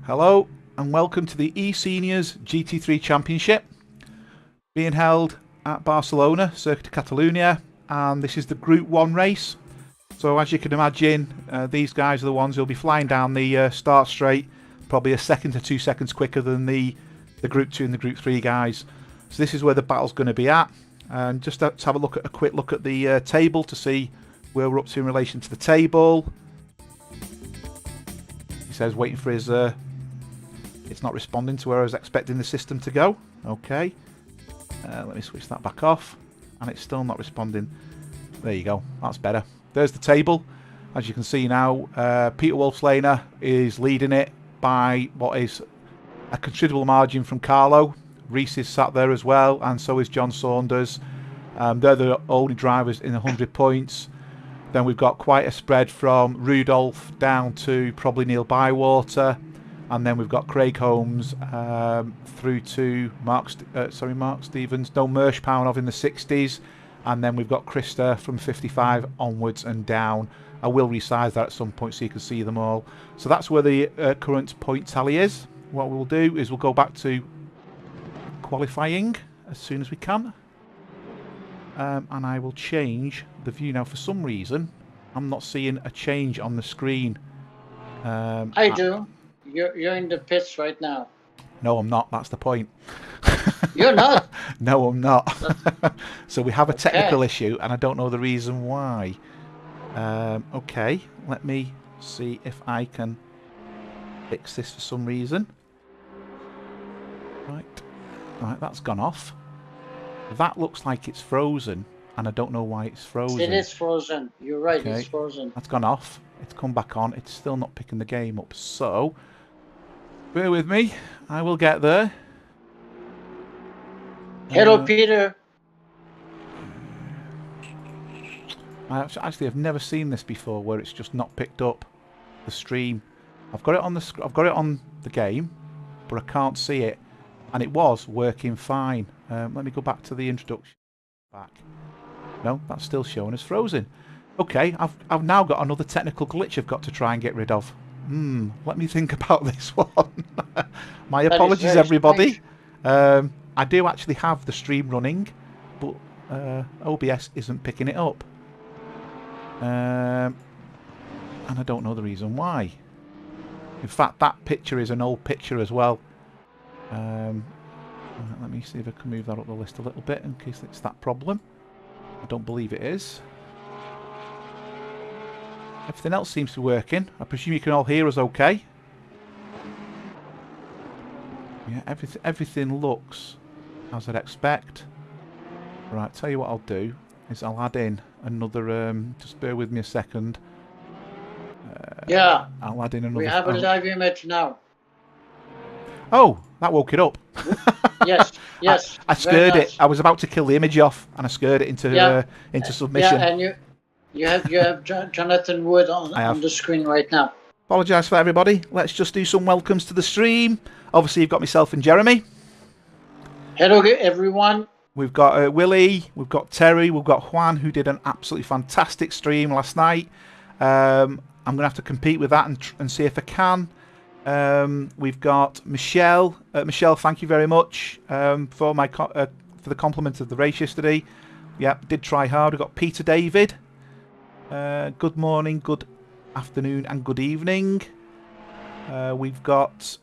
Hello and welcome to the eSeniors GT3 Championship being held at Barcelona, Circuit Catalunya, and this is the Group 1 race. So as you can imagine, these guys are the ones who'll be flying down the start straight probably a second to 2 seconds quicker than the Group 2 and the Group 3 guys. So this is where the battle's going to be at. And just to have a quick look at the table to see where we're up to in relation to the table. He says waiting for his... it's not responding to where I was expecting the system to go. Okay. Let me switch that back off. And it's still not responding. There you go. That's better. There's the table. As you can see now, Peter Wolfslaner is leading it by what is a considerable margin from Carlo. Reese is sat there as well, and so is John Saunders. They're the only drivers in 100 points. Then we've got quite a spread from Rudolph down to probably Neil Bywater. And then we've got Craig Holmes through to Mark Stevens. No, Mersh Pownov in the 60s. And then we've got Krista from 55 onwards and down. I will resize that at some point so you can see them all. So that's where the current point tally is. What we'll do is we'll go back to qualifying as soon as we can. And I will change the view now. For some reason, I'm not seeing a change on the screen. I do. You're in the pits right now. No, I'm not. That's the point. You're not? No, I'm not. So we have a technical issue, and I don't know the reason why. Okay, let me see if I can fix this for some reason. Right, that's gone off. That looks like it's frozen, and I don't know why it's frozen. It is frozen. You're right, okay. It's frozen. That's gone off. It's come back on. It's still not picking the game up, so bear with me. I will get there. Hello, Peter. I've never seen this before, where it's just not picked up the stream. I've got it on the game, but I can't see it, and it was working fine. Let me go back to the introduction. No, that's still showing as frozen. Okay, I've now got another technical glitch I've got to try and get rid of. Let me think about this one. My apologies, everybody. I do actually have the stream running, but OBS isn't picking it up. And I don't know the reason why. In fact, that picture is an old picture as well. Let me see if I can move that up the list a little bit in case it's that problem. I don't believe it is. Everything else seems to be working. I presume you can all hear us okay. Yeah, everything looks as I'd expect. Right, tell you what I'll do is I'll add in another, just bear with me a second. Yeah. I'll add in another. We have a live image now. Oh, that woke it up. Yes, yes. I scared it. I was about to kill the image off, and I scared it into submission. Yeah, and you have Jonathan Wood on the screen right now. Apologise for everybody. Let's just do some welcomes to the stream. Obviously, you've got myself and Jeremy. Hello, everyone. We've got Willie. We've got Terry. We've got Juan, who did an absolutely fantastic stream last night. I'm going to have to compete with that and see if I can. We've got Michelle. Michelle, thank you very much for the compliment of the race yesterday. Yeah, did try hard. We've got Peter David. Good morning, good afternoon, and good evening. We've got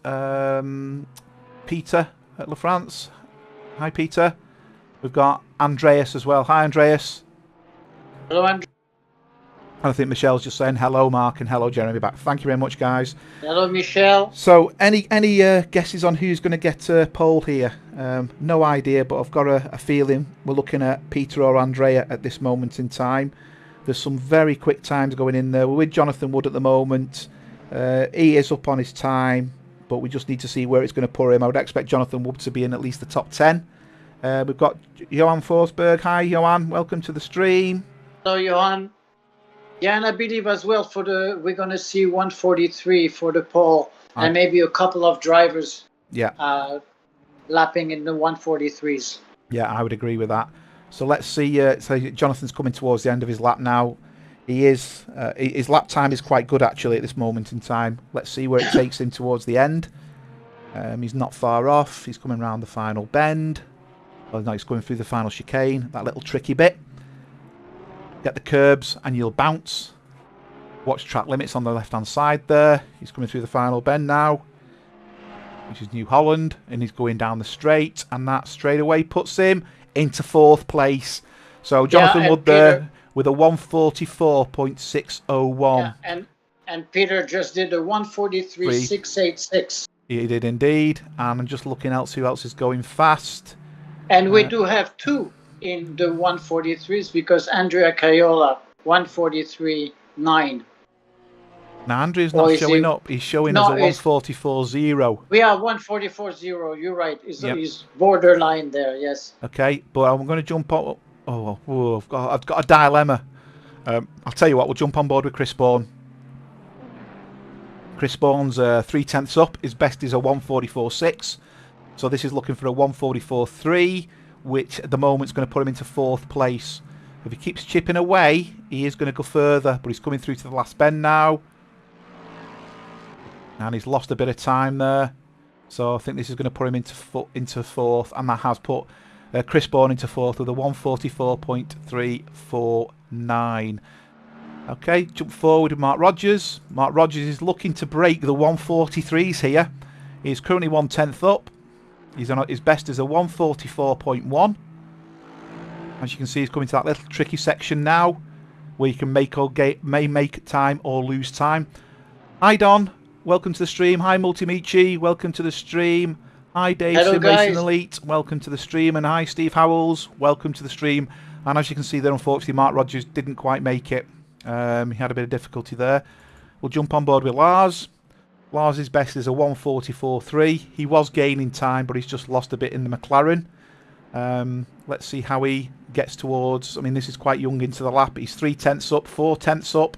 Peter at La France. Hi, Peter. We've got Andreas as well. Hi, Andreas. Hello, Andreas. I think Michelle's just saying hello, Mark, and hello, Jeremy. Back. Thank you very much, guys. Hello, Michelle. So, any guesses on who's going to get pole here? No idea, but I've got a feeling we're looking at Peter or Andrea at this moment in time. There's some very quick times going in there. We're with Jonathan Wood at the moment. He is up on his time, but we just need to see where it's going to put him. I would expect Jonathan Wood to be in at least the top 10. We've got Johan Forsberg. Hi, Johan. Welcome to the stream. Hello, Johan. Yeah, and I believe as well we're going to see 143 for the pole, and maybe a couple of drivers. Yeah. Lapping in the 143s. Yeah, I would agree with that. So let's see. So Jonathan's coming towards the end of his lap now. He is. His lap time is quite good actually at this moment in time. Let's see where it takes him towards the end. He's not far off. He's coming around the final bend. Oh no, he's going through the final chicane. That little tricky bit. Get the curbs and you'll bounce. Watch track limits on the left-hand side there. He's coming through the final bend now, which is New Holland, and he's going down the straight, and that straight away puts him into 4th place. So Jonathan Wood there with a 144.601. Yeah, and Peter just did a 143.686. He did indeed. And I'm just looking else who else is going fast. And we do have 2 in the 143s because Andrea Caiola 143.9. Now Andrea's not showing up. He's showing us a 144.0. We are 144.0. You're right. He's borderline there. Yes. Okay, but I'm going to jump on. I've got a dilemma. I'll tell you what. We'll jump on board with Chris Bourne. Chris Bourne's 3/10 up. His best is a 144.6. So this is looking for a 144.3, which at the moment is going to put him into 4th place. If he keeps chipping away, he is going to go further. But he's coming through to the last bend now. And he's lost a bit of time there. So I think this is going to put him into 4th. And that has put Chris Bourne into 4th with a 144.349. Okay, jump forward with Mark Rogers. Mark Rogers is looking to break the 143s here. He's currently 1/10 up. He's on his best is a 144.1. As you can see, he's coming to that little tricky section now, where you can make time or lose time. Hi Don, welcome to the stream. Hi Multimichi, welcome to the stream. Hi Dave, Sim Racing Elite, welcome to the stream. And hi Steve Howells, welcome to the stream. And as you can see there, unfortunately, Mark Rogers didn't quite make it. He had a bit of difficulty there. We'll jump on board with Lars. Lars's best is a 144.3. He was gaining time, but he's just lost a bit in the McLaren. Let's see how he gets towards. I mean, this is quite young into the lap. He's 3/10 up, 4/10 up.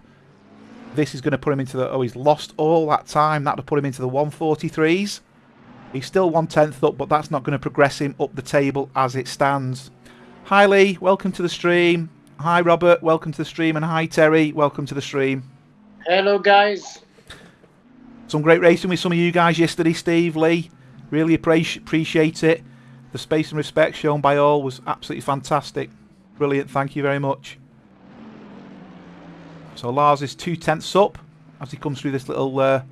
This is going to put him into the. Oh, he's lost all that time. That'll put him into the 143s. He's still 1/10 up, but that's not going to progress him up the table as it stands. Hi Lee, welcome to the stream. Hi Robert, welcome to the stream. And hi Terry, welcome to the stream. Hello guys. Some great racing with some of you guys yesterday, Steve, Lee. Really appreciate it. The space and respect shown by all was absolutely fantastic. Brilliant, thank you very much. So Lars is 2/10 up as he comes through this little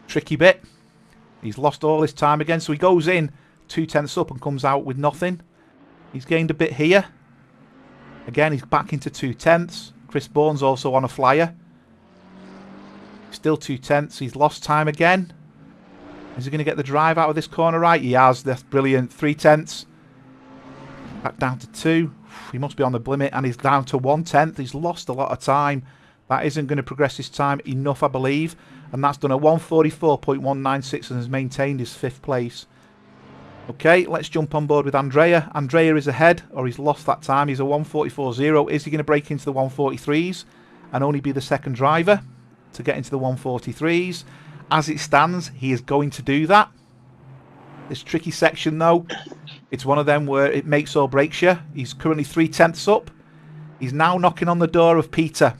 tricky bit. He's lost all his time again, so he goes in 2/10 up and comes out with nothing. He's gained a bit here. Again, he's back into 2/10. Chris Bourne's also on a flyer. Still 2/10. He's lost time again. Is he going to get the drive out of this corner right? He has. That's brilliant. 3/10. Back down to 2. He must be on the limit, and he's down to 1/10. He's lost a lot of time. That isn't going to progress his time enough, I believe. And that's done a 144.196 and has maintained his 5th place. Okay, let's jump on board with Andrea. Andrea is ahead, or he's lost that time. He's a 144.0. Is he going to break into the 143s and only be the 2nd driver to get into the 143s? As it stands, he is going to do that. This tricky section, though, it's one of them where it makes or breaks you. He's currently 3/10 up. He's now knocking on the door of Peter,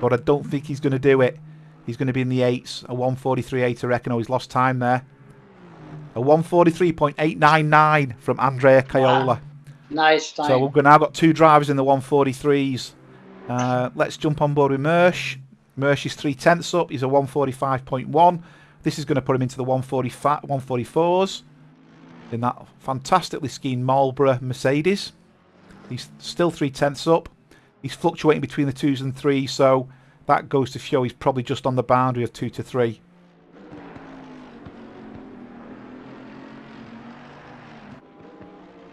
but I don't think he's going to do it. He's going to be in the 8s, a 143.8, I reckon. Oh, he's lost time there. A 143.899 from Andrea Caiola. Wow. Nice time. So we've now got 2 drivers in the 143s. Let's jump on board with Mersch. Mersch is 3/10 up. He's a 145.1. This is going to put him into the 144s in that fantastically skiing Marlboro Mercedes. He's still 3/10 up. He's fluctuating between the 2s and 3s, so that goes to show he's probably just on the boundary of 2 to 3.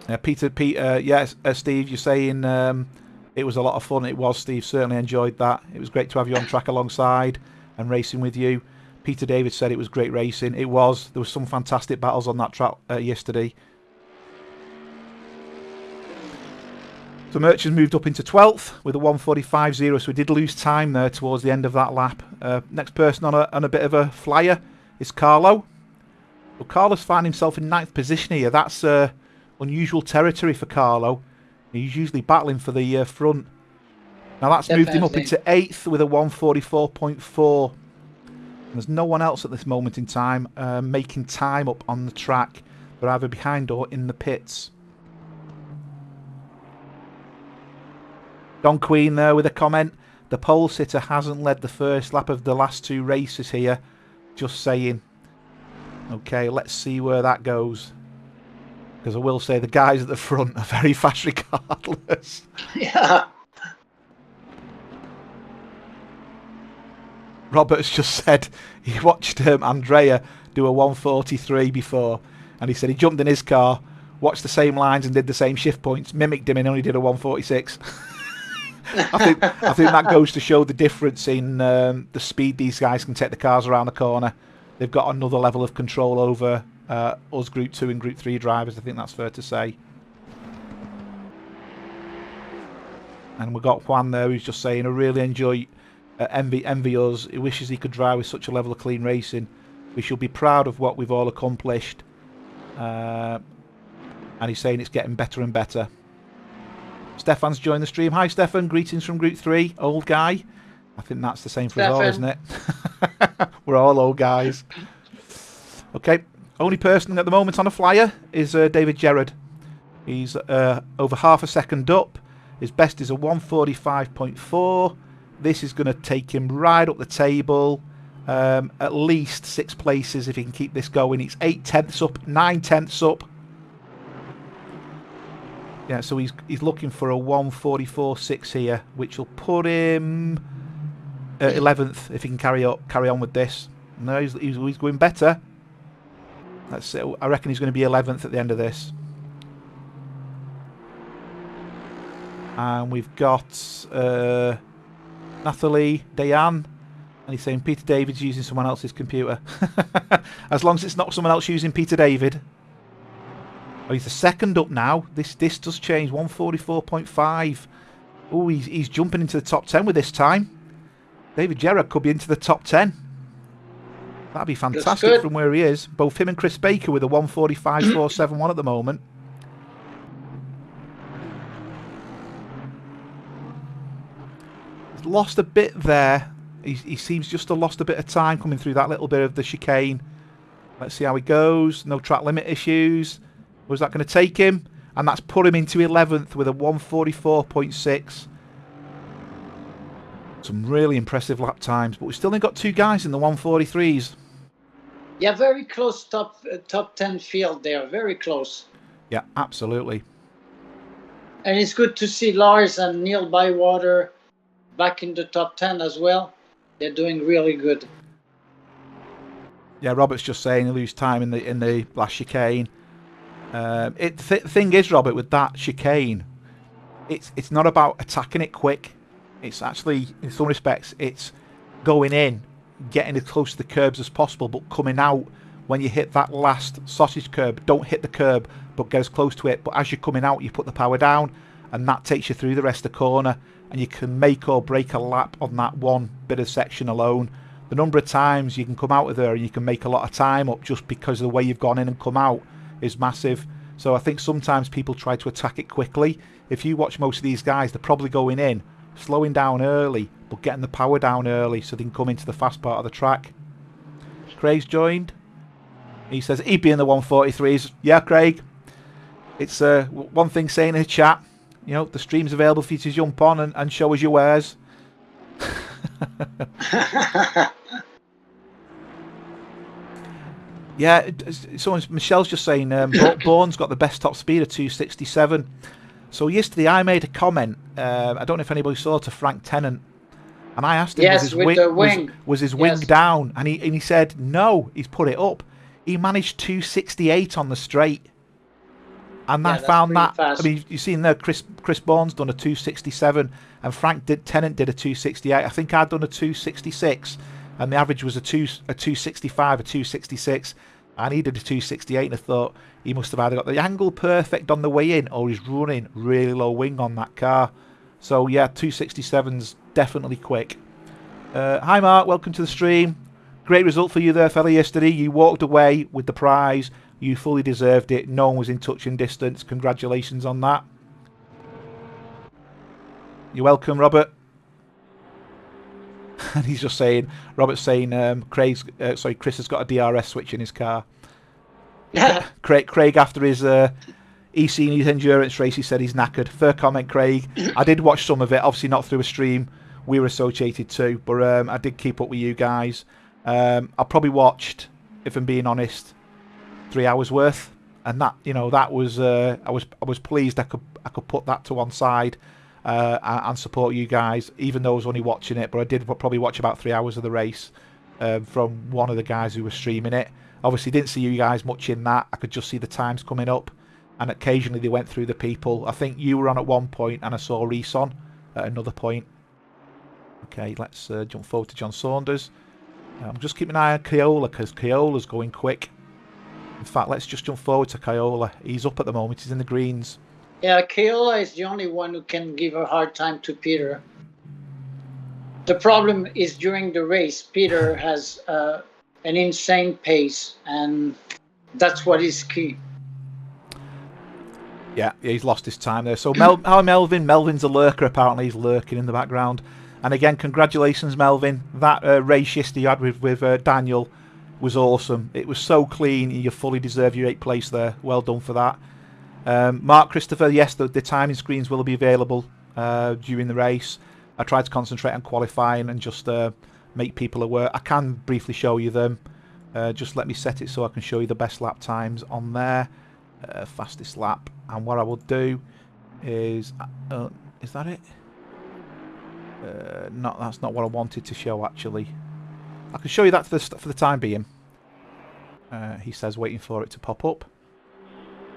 Yes, Steve, you're saying it was a lot of fun. It was, Steve. Certainly enjoyed that. It was great to have you on track alongside and racing with you. Peter David said it was great racing. It was. There was some fantastic battles on that track yesterday. So Merch has moved up into 12th with a 145.0, so we did lose time there towards the end of that lap. Next person on a bit of a flyer is Carlo. Well, Carlo's found himself in 9th position here. That's unusual territory for Carlo. He's usually battling for the front. Now that's moved him up Definitely. into 8th with a 1:44.4. There's no one else at this moment in time making time up on the track. They're either behind or in the pits. Don Queen there with a comment. The pole sitter hasn't led the first lap of the last 2 races here. Just saying. Okay, let's see where that goes. Because I will say the guys at the front are very fast regardless. Yeah. Robert's just said he watched Andrea do a 1:43 before, and he said he jumped in his car, watched the same lines and did the same shift points, mimicked him and only did a 1:46. I think that goes to show the difference in the speed these guys can take the cars around the corner. They've got another level of control over us Group 2 and Group 3 drivers. I think that's fair to say. And we've got Juan there who's just saying, I really enjoy envy us. He wishes he could drive with such a level of clean racing. We should be proud of what we've all accomplished. And he's saying it's getting better and better. Stefan's joined the stream. Hi Stefan, greetings from Group 3, old guy. I think that's the same for us all, isn't it? We're all old guys. Okay, only person at the moment on a flyer is David Gerrard. He's over half a second up. His best is a 1:45.4. This is going to take him right up the table. At least 6 places if he can keep this going. He's 8 tenths up, 9 tenths up. Yeah, so he's looking for a 1:44.6 here, which will put him 11th if he can carry on with this. No, he's going better. Let's see, I reckon he's going to be 11th at the end of this. And we've got Nathalie Dayan, and he's saying Peter David's using someone else's computer. As long as it's not someone else using Peter David. Oh, he's the second up now. This does change. 1:44.5. Oh, he's jumping into the top 10 with this time. David Gerrard could be into the top 10. That'd be fantastic from where he is. Both him and Chris Baker with a 1:45.471 at the moment. He's lost a bit there. He seems just to have lost a bit of time coming through that little bit of the chicane. Let's see how he goes. No track limit issues. Was that going to take him? And that's put him into 11th with a 1:44.6. Some really impressive lap times, but we've still only got 2 guys in the 1:43s. Yeah, very close top 10 field there. Very close. Yeah, absolutely. And it's good to see Lars and Neil Bywater back in the top 10 as well. They're doing really good. Yeah, Robert's just saying he lose time in the last chicane. The thing is, Robert, with that chicane, it's not about attacking it quick. It's actually, in some respects, it's going in, getting as close to the curbs as possible, but coming out when you hit that last sausage curb. Don't hit the curb, but get as close to it. But as you're coming out, you put the power down, and that takes you through the rest of the corner, and you can make or break a lap on that one bit of section alone. The number of times you can come out of there and you can make a lot of time up just because of the way you've gone in and come out is massive. So I think sometimes people try to attack it quickly. If you watch most of these guys, they're probably going in, slowing down early, but getting the power down early so they can come into the fast part of the track. Craig's joined. He says he'd be in the 1:43s. Yeah, Craig. It's one thing saying in the chat, you know, the stream's available for you to jump on and show us your wares. Yeah, Michelle's just saying Bourne's got the best top speed of 267. So yesterday I made a comment, I don't know if anybody saw, to Frank Tennant, and I asked him, was his wing down? And he said no, he's put it up. He managed 268 on the straight. And I found that fast. I mean, you've seen there, Chris Bourne's done a 267, and Tennant did a 268. I think I'd done a 266, and the average was a 265, a 266, and he did a 268. And I thought he must have either got the angle perfect on the way in, or he's running really low wing on that car. So yeah, 267's definitely quick. Hi Mark, welcome to the stream. Great result for you there, fella. Yesterday, you walked away with the prize. You fully deserved it. No one was in touching distance. Congratulations on that. You're welcome, Robert. And he's just saying, Robert's saying, Chris has got a DRS switch in his car. Craig after his eSeniors endurance race, he said he's knackered. Fair comment, Craig. I did watch some of it, obviously not through a stream. We were associated too, but I did keep up with you guys. I probably watched, if I'm being honest, 3 hours worth, and that, you know, that was I was pleased I could put that to one side and support you guys, even though I was only watching it. But I did probably watch about 3 hours of the race from one of the guys who was streaming it. Obviously, didn't see you guys much in that. I could just see the times coming up, and occasionally they went through the people. I think you were on at one point, and I saw Reese on at another point. Okay, let's jump forward to John Saunders. I'm just keeping an eye on Keola, because Keola's going quick. In fact, let's just jump forward to Keola. He's up at the moment. He's in the greens. Yeah, Keola is the only one who can give a hard time to Peter. The problem is during the race, Peter has an insane pace, and that's what is key. Yeah, he's lost his time there. So, how Melvin? Melvin's a lurker, apparently. He's lurking in the background. And again, congratulations, Melvin. That race yesterday you had with Daniel was awesome. It was so clean. You fully deserve your 8th place there. Well done for that. Mark Christopher, yes, the timing screens will be available during the race. I tried to concentrate on qualifying and just make people aware. I can briefly show you them. Just let me set it so I can show you the best lap times on there. Fastest lap. And what I will do is that it? That's not what I wanted to show, actually. I can show you that for the time being. He says waiting for it to pop up.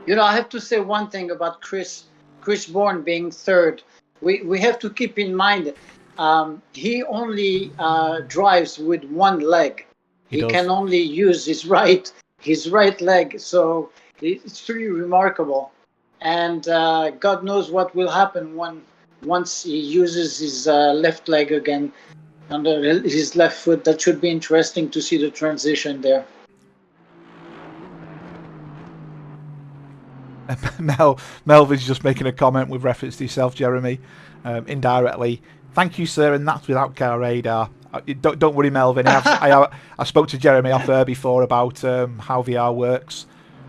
You know, I have to say one thing about Chris Bourne being third. We have to keep in mind he only drives with one leg. He can only use his right leg, so it's really remarkable. And God knows what will happen once he uses his left leg again under his left foot. That should be interesting to see the transition there. Melvin's just making a comment with reference to yourself, Jeremy, indirectly. Thank you, sir, and that's without car radar. Don't worry, Melvin. I spoke to Jeremy off air before about how VR works,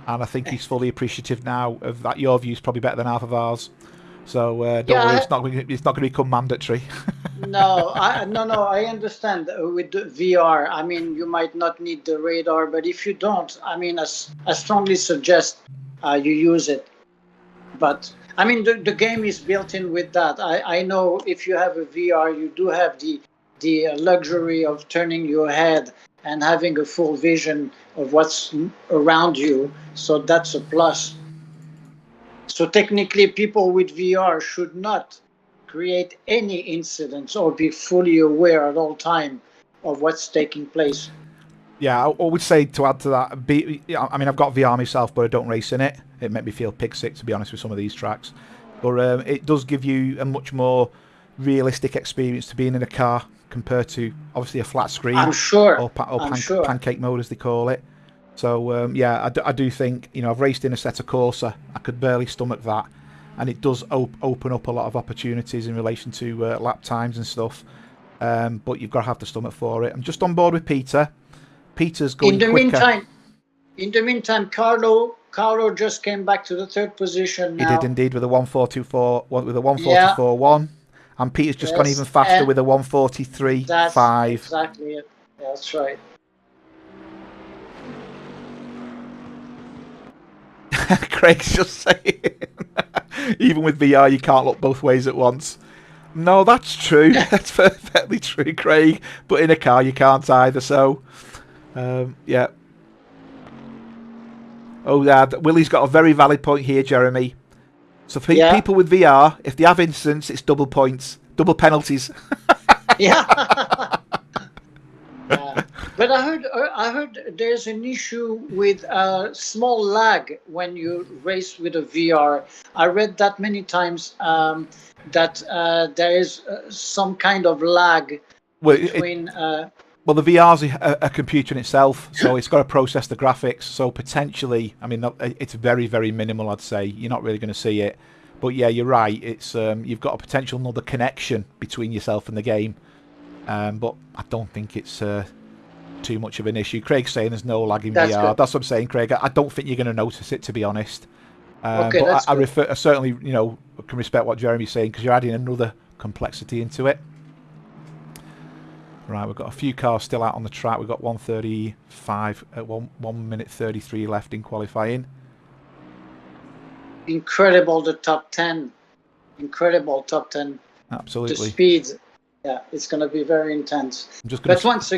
and I think he's fully appreciative now of that. Your view's probably better than half of ours. So don't worry, it's not going to become mandatory. No, I understand with the VR. I mean, you might not need the radar, but if you don't, I mean, I strongly suggest you use it. But I mean, the game is built in with that. I know if you have a VR, you do have the luxury of turning your head and having a full vision of what's around you. So that's a plus. So technically, people with VR should not create any incidents or be fully aware at all time of what's taking place. Yeah, I would say to add to that, I mean, I've got VR myself, but I don't race in it. It made me feel pig sick, to be honest, with some of these tracks. But it does give you a much more realistic experience to being in a car compared to, obviously, a flat screen. I'm sure. Or pancake mode, as they call it. So, yeah, I do think, you know, I've raced in a set of Corsa. I could barely stomach that. And it does open up a lot of opportunities in relation to lap times and stuff. But you've got to have the stomach for it. I'm just on board with Peter. Peter's going quicker. In the meantime, Carlo just came back to the 3rd position now. He did indeed with a 144.1, and Peter's just gone even faster with a 143.5. That's exactly it. That's right. Craig's just saying, even with VR, you can't look both ways at once. No, that's true. That's perfectly true, Craig. But in a car, you can't either. So, yeah. Oh, yeah. Willie's got a very valid point here, Jeremy. So, for people with VR, if they have incidents, it's double points, double penalties. Yeah. But I heard there's an issue with small lag when you race with a VR. I read that many times that there is some kind of lag between. Well, the VR's a computer in itself, so it's got to process the graphics. So potentially, I mean, it's very, very minimal. I'd say you're not really going to see it. But yeah, you're right. It's you've got a potential another connection between yourself and the game. but I don't think it's too much of an issue. Craig's saying there's no lag in That's VR. good. That's what I'm saying, Craig. I don't think you're going to notice it, to be honest. Okay, but that's I certainly, you know, can respect what Jeremy's saying, because you're adding another complexity into it. Right, we've got a few cars still out on the track. We've got 1:35 at 1 minute 33 left in qualifying. incredible. The top 10, incredible top 10. Absolutely. The speed, yeah, it's going to be very intense. I'm just going But once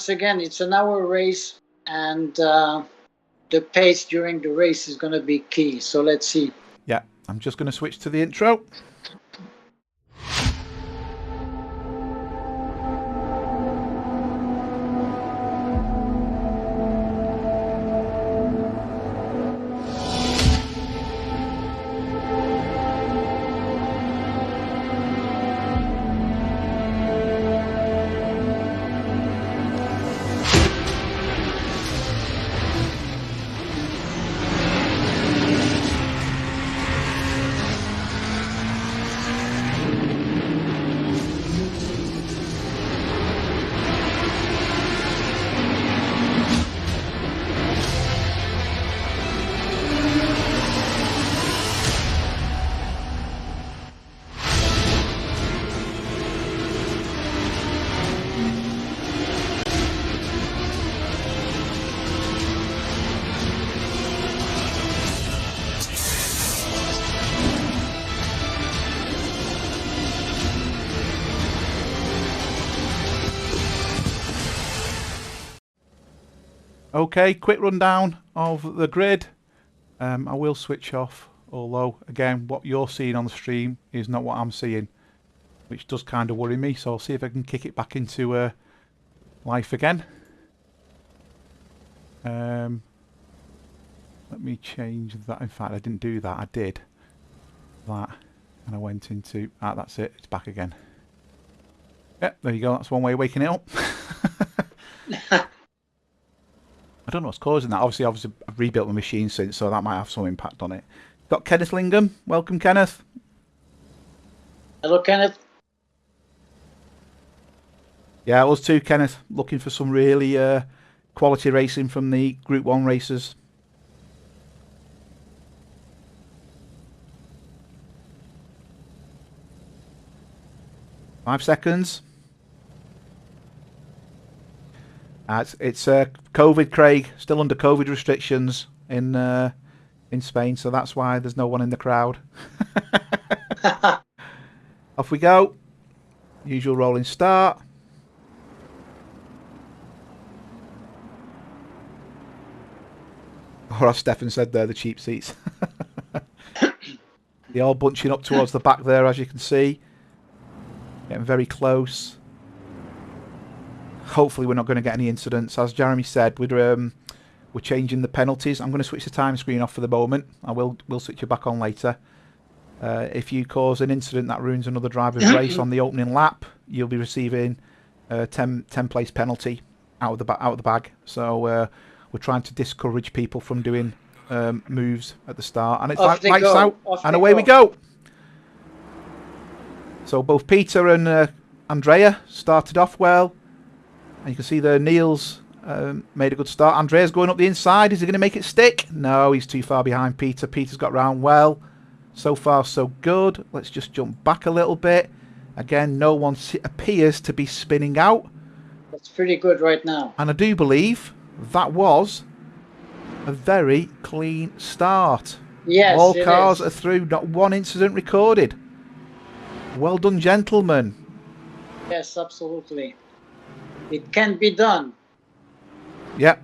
again, it's an hour race, and the pace during the race is going to be key. So let's see. Yeah, I'm just going to switch to the intro. Okay, quick rundown of the grid. I will switch off, although again what you're seeing on the stream is not what I'm seeing, which does kind of worry me, so I'll see if I can kick it back into life again. Let me change that. In fact, I didn't do that. I did that and I went into that's it, it's back again. Yeah, there you go, that's one way of waking it up. I don't know what's causing that. Obviously I've rebuilt the machine since, so that might have some impact on it. Got Kenneth Lingham. Welcome, Kenneth. Hello, Kenneth. Yeah, us too, Kenneth. Looking for some really quality racing from the Group 1 racers. Five seconds. It's COVID, Craig. Still under COVID restrictions in Spain, so that's why there's no one in the crowd. Off we go. Usual rolling start. Or as Stefan said there, the cheap seats. They're all bunching up towards the back there, as you can see. Getting very close. Hopefully we're not going to get any incidents. As Jeremy said, we're changing the penalties. I'm going to switch the time screen off for the moment. We'll switch it back on later. If you cause an incident that ruins another driver's race on the opening lap, you'll be receiving a 10 place penalty out of the bag. So we're trying to discourage people from doing moves at the start. And it's like lights out, and away we go. So both Peter and Andrea started off well. And you can see there Neil's made a good start. Andrea's going up the inside. Is he going to make it stick? No, he's too far behind Peter. Peter's got round well. So far, so good. Let's just jump back a little bit. Again, no one appears to be spinning out. That's pretty good right now. And I do believe that was a very clean start. Yes, all cars are through. Not one incident recorded. Well done, gentlemen. Yes, absolutely. It can be done. Yep.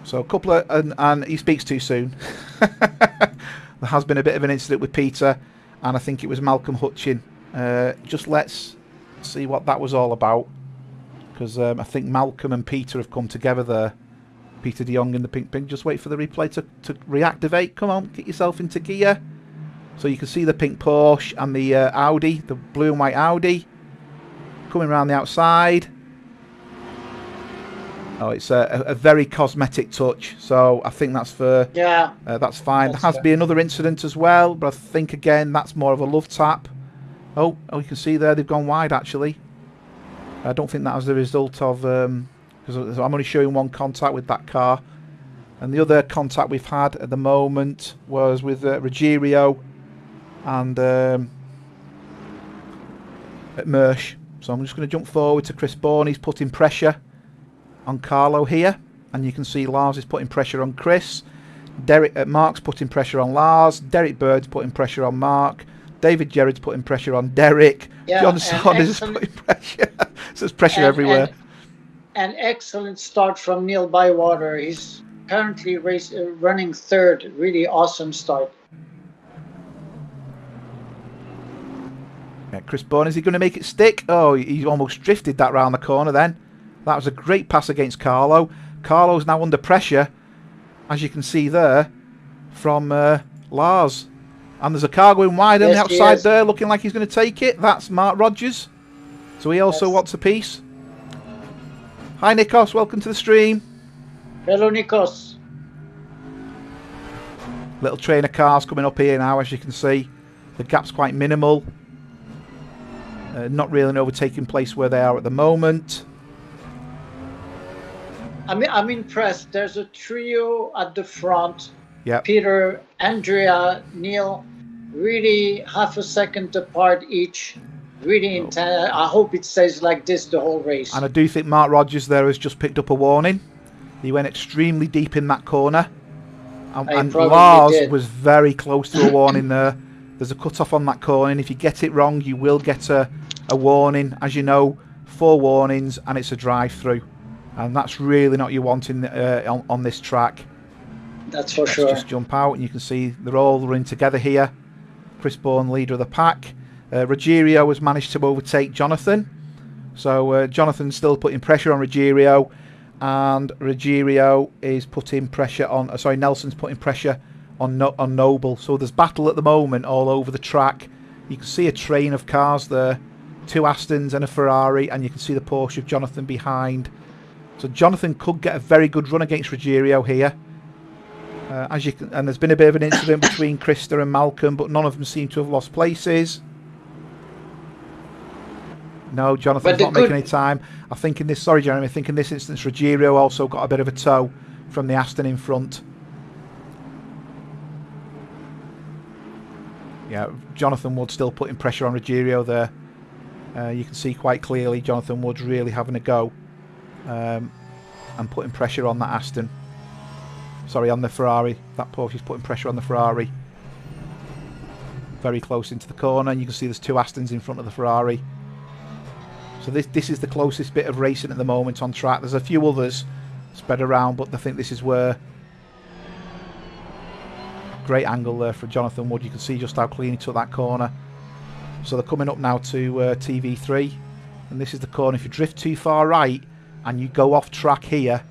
So a couple of... And he speaks too soon. There has been a bit of an incident with Peter. And I think it was Malcolm Hutchin. Just let's see what that was all about. Because I think Malcolm and Peter have come together there. Peter de Jong in the pink. Just wait for the replay to reactivate. Come on, get yourself into gear. So you can see the pink Porsche and the Audi. The blue and white Audi. Coming around the outside. Oh, it's a very cosmetic touch, so I think that's for... Yeah. That's fine. There has been another incident as well, but I think, again, that's more of a love tap. Oh, you can see there they've gone wide, actually. I don't think that was the result of... because I'm only showing one contact with that car. And the other contact we've had at the moment was with Ruggiero and at Mersch. So I'm just going to jump forward to Chris Bourne. He's putting pressure on Carlo here. And you can see Lars is putting pressure on Chris. Mark's putting pressure on Lars. Derek Bird's putting pressure on Mark. David Gerrard's putting pressure on Derek. Yeah, John Saunders is putting pressure. So there's pressure everywhere. An excellent start from Neil Bywater. He's currently running third. Really awesome start. Yeah, Chris Bourne, is he going to make it stick? Oh, he almost drifted that round the corner then. That was a great pass against Carlo. Carlo's now under pressure, as you can see there, from Lars. And there's a car going wide on the outside there, looking like he's going to take it. That's Mark Rogers. So he also wants a piece. Hi, Nikos. Welcome to the stream. Hello, Nikos. Little train of cars coming up here now, as you can see. The gap's quite minimal. Not really an overtaking place where they are at the moment. I'm impressed. There's a trio at the front. Yep. Peter, Andrea, Neil, really half a second apart each. Really intense. I hope it stays like this the whole race. And I do think Mark Rogers there has just picked up a warning. He went extremely deep in that corner. And Lars was very close to a warning there. There's a cut-off on that corner, and if you get it wrong, you will get a warning. As you know, 4 warnings, and it's a drive-through. And that's really not you wanting on this track. That's for sure. Just jump out, and you can see they're all running together here. Chris Bourne, leader of the pack. Ruggiero has managed to overtake Jonathan. So Jonathan's still putting pressure on Ruggiero, and Ruggiero is putting pressure on... Nelson's putting pressure on Noble. So there's battle at the moment all over the track. You can see a train of cars there. 2 Astons and a Ferrari, and you can see the Porsche of Jonathan behind. So Jonathan could get a very good run against Ruggiero here. And there's been a bit of an incident between Krista and Malcolm, but none of them seem to have lost places. No, Jonathan's not making any time. I think in this, sorry Jeremy, I think in this instance Ruggiero also got a bit of a tow from the Aston in front. Yeah, Jonathan Wood still putting pressure on Ruggiero there. You can see quite clearly Jonathan Wood's really having a go. And putting pressure on that Aston. Sorry, on the Ferrari. That Porsche's putting pressure on the Ferrari. Very close into the corner, and you can see there's 2 Astons in front of the Ferrari. So this is the closest bit of racing at the moment on track. There's a few others spread around, but I think this is where... Great angle there for Jonathan Wood. You can see just how clean he took that corner. So they're coming up now to TV3, and this is the corner. If you drift too far right and you go off track here,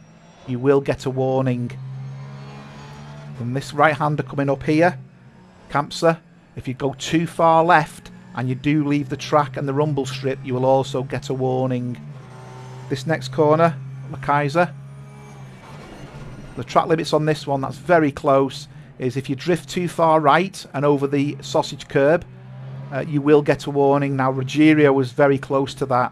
you will get a warning. And this right-hander coming up here, Campsa, if you go too far left and you do leave the track and the rumble strip, you will also get a warning. This next corner, Makaiser, the track limits on this one, that's very close, is if you drift too far right and over the sausage curb, you will get a warning. Now Ruggiero was very close to that.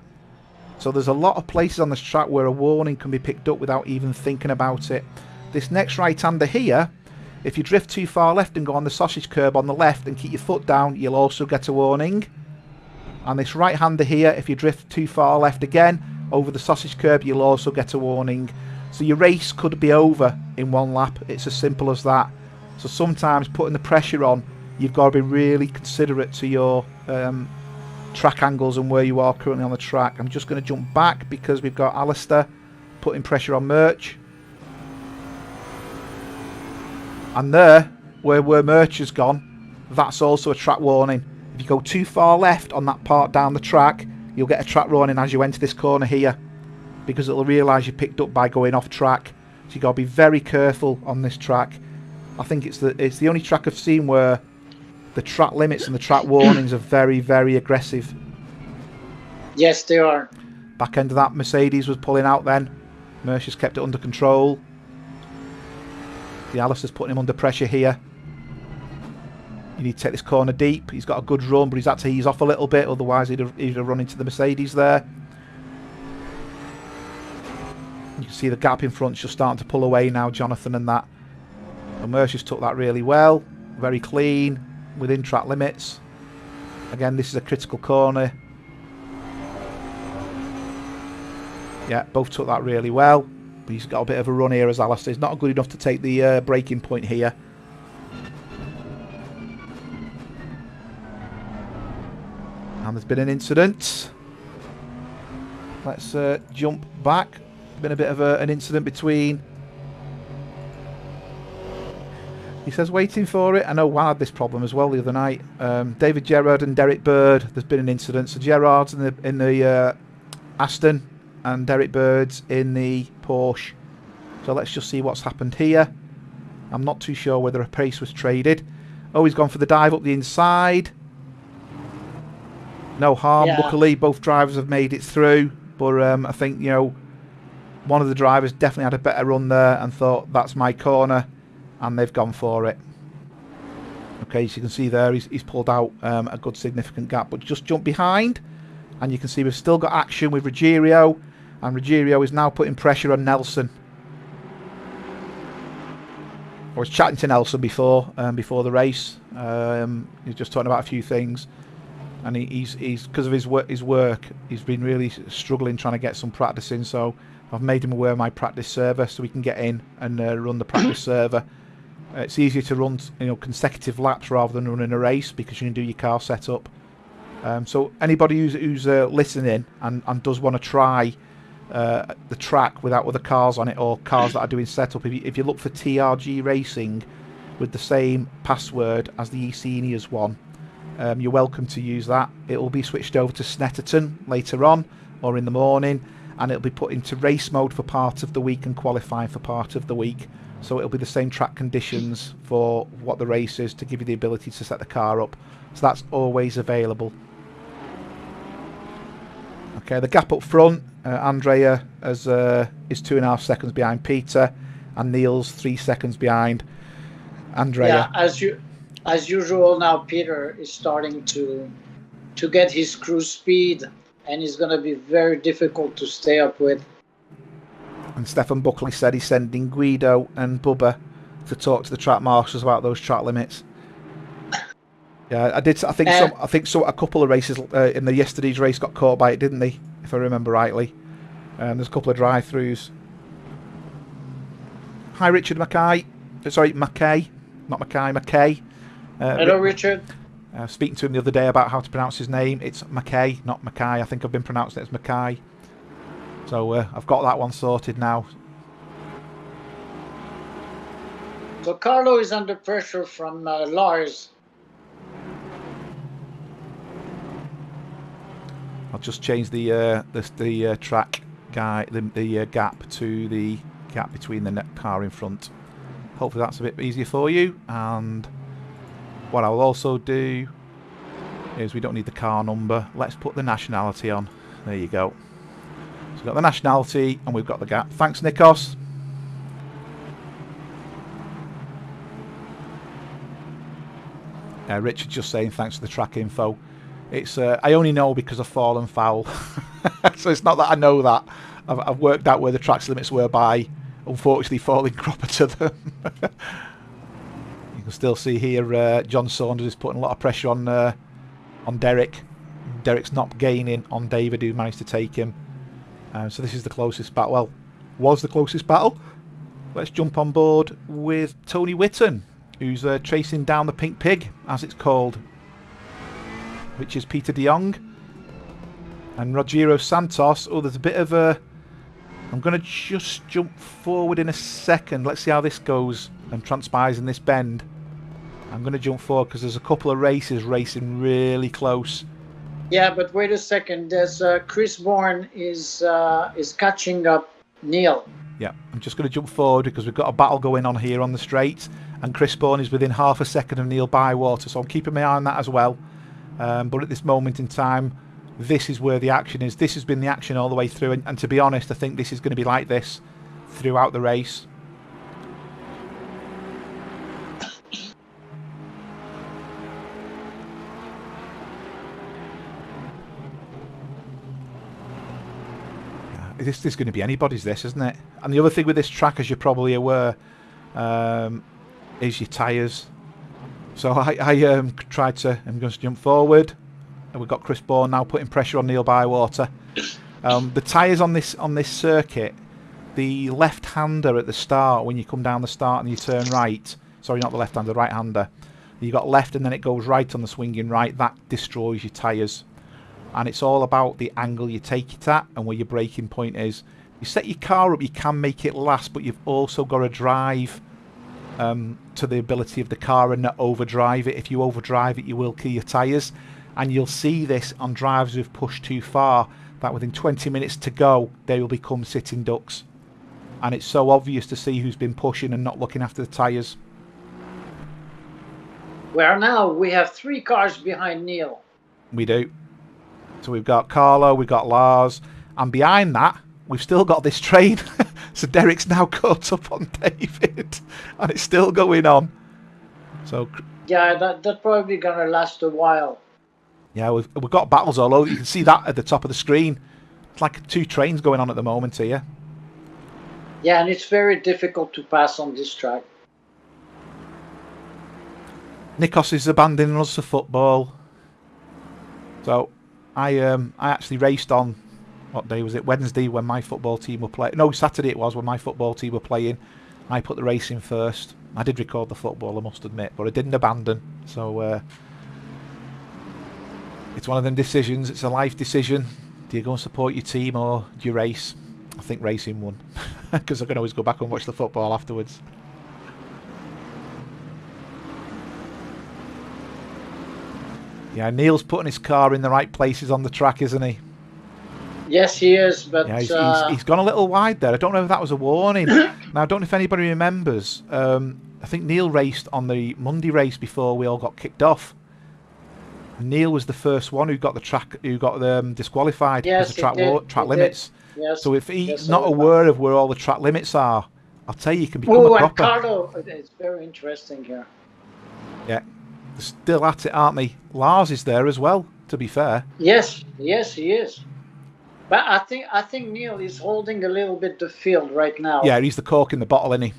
So there's a lot of places on this track where a warning can be picked up without even thinking about it. This next right-hander here, if you drift too far left and go on the sausage curb on the left and keep your foot down, you'll also get a warning. And this right-hander here, if you drift too far left again, over the sausage curb, you'll also get a warning. So your race could be over in one lap. It's as simple as that. So sometimes putting the pressure on, you've got to be really considerate to your track angles and where you are currently on the track. I'm just going to jump back because we've got Alistair putting pressure on Merch. And there, where Merch has gone, that's also a track warning. If you go too far left on that part down the track, you'll get a track warning as you enter this corner here, because it'll realise you picked up by going off track. So you've got to be very careful on this track. I think it's the only track I've seen where the track limits and the track warnings are very, very aggressive. Yes, they are. Back end of that, Mercedes was pulling out then. Merch has kept it under control. The Alistair's putting him under pressure here. You need to take this corner deep. He's got a good run, but he's had to ease off a little bit, otherwise he'd have run into the Mercedes there. You can see the gap in front just starting to pull away now, Jonathan and that. And Mercius took that really well. Very clean, within track limits. Again, this is a critical corner. Yeah, both took that really well. But he's got a bit of a run here as Alistair. He's not good enough to take the braking point here. And there's been an incident. Let's jump back. There's been a bit of an incident between... He says waiting for it. I know I had this problem as well the other night. David Gerrard and Derek Bird. There's been an incident. So Gerrard's in the Aston and Derek Bird's in the Porsche. So let's just see what's happened here. I'm not too sure whether a pace was traded. Oh, he's gone for the dive up the inside. No harm. Yeah. Luckily, both drivers have made it through. But I think, you know, one of the drivers definitely had a better run there and thought, that's my corner. And they've gone for it. Okay, so you can see there, he's pulled out a good significant gap. But just jump behind. And you can see we've still got action with Ruggiero. And Ruggiero is now putting pressure on Nelson. I was chatting to Nelson before the race. He's just talking about a few things. And he's because of his work, he's been really struggling trying to get some practice in. So I've made him aware of my practice server so we can get in and run the practice server. It's easier to run, you know, consecutive laps rather than running a race because you can do your car setup. So anybody who's listening and does want to try the track without other cars on it or cars that are doing setup, if you look for TRG Racing with the same password as the eSeniors one, you're welcome to use that. It will be switched over to Snetterton later on or in the morning, and it'll be put into race mode for part of the week and qualifying for part of the week. So it'll be the same track conditions for what the race is to give you the ability to set the car up. So that's always available. Okay, the gap up front, Andrea is 2.5 seconds behind Peter, and Neil's 3 seconds behind Andrea. Yeah, as usual now, Peter is starting to get his cruise speed, and he's going to be very difficult to stay up with. And Stefan Buckley said he's sending Guido and Bubba to talk to the track marshals about those track limits. Yeah, I did. I think a couple of races in the yesterday's race got caught by it, didn't they? If I remember rightly. There's a couple of drive-throughs. Hi, Richard Mackay. Sorry, Mackay, not Mackay. Mackay. Hello, Richard. Speaking to him the other day about how to pronounce his name. It's Mackay, not Mackay. I think I've been pronouncing it as Mackay. So I've got that one sorted now. So Carlo is under pressure from Lars. I'll just change the track guy, the gap to the gap between the car in front. Hopefully that's a bit easier for you. And what I'll also do is we don't need the car number. Let's put the nationality on. There you go. So we've got the nationality and we've got the gap. Thanks, Nikos. Richard just saying thanks for the track info. It's I only know because I've fallen foul. So it's not that I know that. I've worked out where the track limits were by, unfortunately, falling cropper to them. You can still see here John Saunders is putting a lot of pressure on Derek. Derek's not gaining on David, who managed to take him. So this is the closest battle. Well, was the closest battle. Let's jump on board with Tony Whitten, who's chasing down the pink pig, as it's called, which is Peter de Jong. And Rogero Santos. Oh, there's a bit of a... I'm going to just jump forward in a second. Let's see how this goes and transpires in this bend. I'm going to jump forward because there's a couple of races racing really close. Yeah, but wait a second. There's Chris Bourne is catching up Neil. Yeah, I'm just going to jump forward because we've got a battle going on here on the straight, and Chris Bourne is within half a second of Neil Bywater, so I'm keeping my eye on that as well. But at this moment in time, this is where the action is. This has been the action all the way through, and to be honest, I think this is going to be like this throughout the race. this is going to be anybody's, this, isn't it? And the other thing with this track, as you're probably aware, is your tyres. So I tried to. I'm going to jump forward, and we've got Chris Bourne now putting pressure on Neil Bywater. The tyres on this circuit, the left-hander at the start, when you come down the start and you turn right. Sorry, not the left-hander, the right-hander. You got left, and then it goes right on the swinging right. That destroys your tyres. And it's all about the angle you take it at and where your braking point is. You set your car up, you can make it last, but you've also got to drive to the ability of the car and not overdrive it. If you overdrive it, you will kill your tyres. And you'll see this on drivers who've pushed too far, that within 20 minutes to go, they will become sitting ducks. And it's so obvious to see who's been pushing and not looking after the tyres. Well, now we have 3 cars behind Neil. We do. So we've got Carlo, we've got Lars, and behind that, we've still got this train. So Derek's now caught up on David, and it's still going on. So yeah, that's probably gonna last a while. Yeah, we've got battles all over. You can see that at the top of the screen. It's like 2 trains going on at the moment here. Yeah, and it's very difficult to pass on this track. Nikos is abandoning us for football. So I actually raced on, what day was it? Wednesday, when my football team were playing. No, Saturday it was, when my football team were playing. I put the racing first. I did record the football, I must admit, but I didn't abandon. So it's one of them decisions. It's a life decision. Do you go and support your team, or do you race? I think racing won, because I can always go back and watch the football afterwards. Yeah, Neil's putting his car in the right places on the track, isn't he? Yes, he is, but... Yeah, he's gone a little wide there. I don't know if that was a warning. Now, I don't know if anybody remembers. I think Neil raced on the Monday race before we all got kicked off. Neil was the first one who got disqualified because of track limits. Yes, so if he's not aware of where all the track limits are, I'll tell you, he can become a cropper. Carlo, it's very interesting here. Yeah, they're still at it, aren't they? Lars is there as well, to be fair. Yes, he is. But I think Neil is holding a little bit the field right now. Yeah, he's the cork in the bottle, isn't he?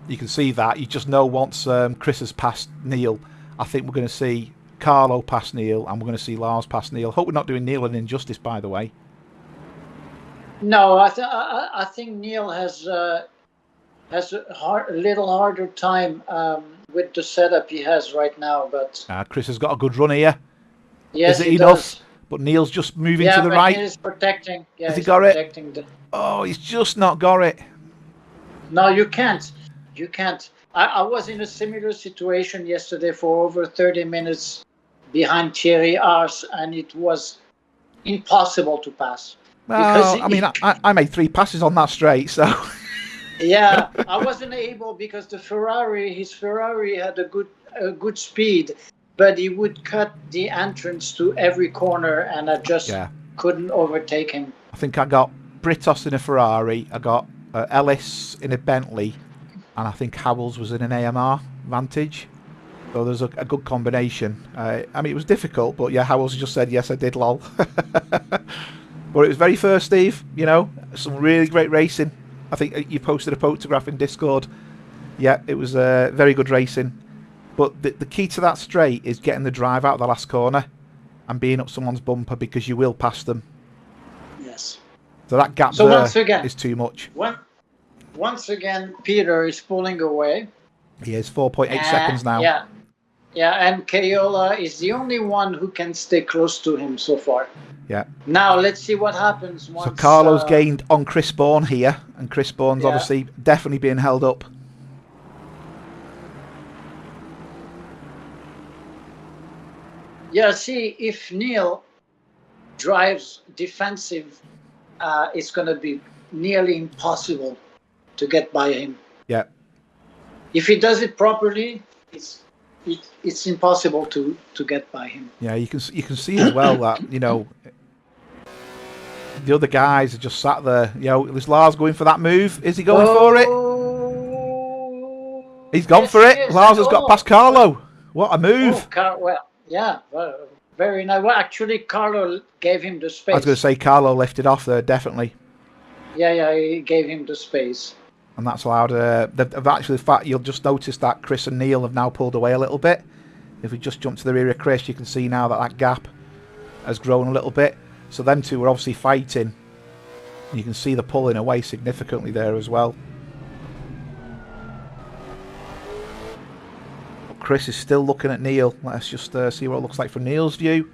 You can see that. You just know once Chris has passed Neil, I think we're going to see Carlo pass Neil, and we're going to see Lars pass Neil. Hope we're not doing Neil an injustice, by the way. No, I think Neil has a little harder time with the setup he has right now. But Chris has got a good run here. Yes, is it enough? Does. But Neil's just moving to the right. He's protecting. Yeah, has he got it? Oh, he's just not got it. No, you can't. You can't. I was in a similar situation yesterday for over 30 minutes behind Thierry Ars, and it was impossible to pass. Well, I mean, I made 3 passes on that straight, so... Yeah, I wasn't able because his Ferrari had a good speed, but he would cut the entrance to every corner, and I just couldn't overtake him. I think I got Britos in a Ferrari, I got Ellis in a Bentley, and I think Howells was in an AMR Vantage. So there's a good combination. I mean, it was difficult, but yeah, Howells just said, yes, I did, lol. But it was very first, Steve, you know, some really great racing. I think you posted a photograph in Discord. Yeah, it was very good racing. But the key to that straight is getting the drive out of the last corner and being up someone's bumper, because you will pass them. Yes. So that gap is too much. Once again, Peter is pulling away. He is 4.8 seconds now. Yeah, and Cayola is the only one who can stay close to him so far. Yeah. Now let's see what happens once. So Carlo's gained on Chris Bourne here, and Chris Bourne's obviously definitely being held up. Yeah, see, if Neil drives defensive, it's going to be nearly impossible to get by him. Yeah. If he does it properly, it's impossible to get by him. Yeah, you can see as well that, you know, the other guys are just sat there. You know, is Lars going for that move? Is he going for it? He's gone for it. Lars has got past Carlo. What a move! Very nice. Well, actually, Carlo gave him the space. I was going to say Carlo lifted off there, definitely. Yeah, he gave him the space. And that's allowed... they've actually, in fact, you'll just notice that Chris and Neil have now pulled away a little bit. If we just jump to the rear of Chris, you can see now that that gap has grown a little bit. So them two are obviously fighting. You can see the pulling away significantly there as well. But Chris is still looking at Neil. Let's just see what it looks like from Neil's view.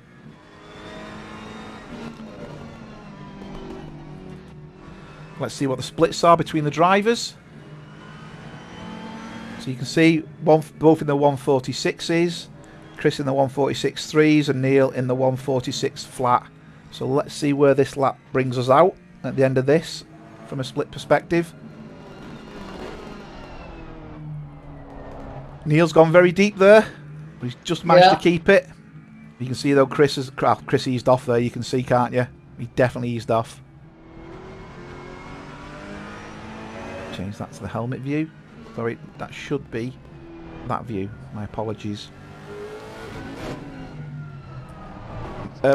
Let's see what the splits are between the drivers. So you can see both in the 146s, Chris in the 146.3s and Neil in the 146 flat. So let's see where this lap brings us out at the end of this from a split perspective. Neil's gone very deep there, but he's just managed to keep it. You can see though Chris eased off there, you can see, can't you? He definitely eased off. Change that to the helmet view. Sorry, that should be that view. My apologies.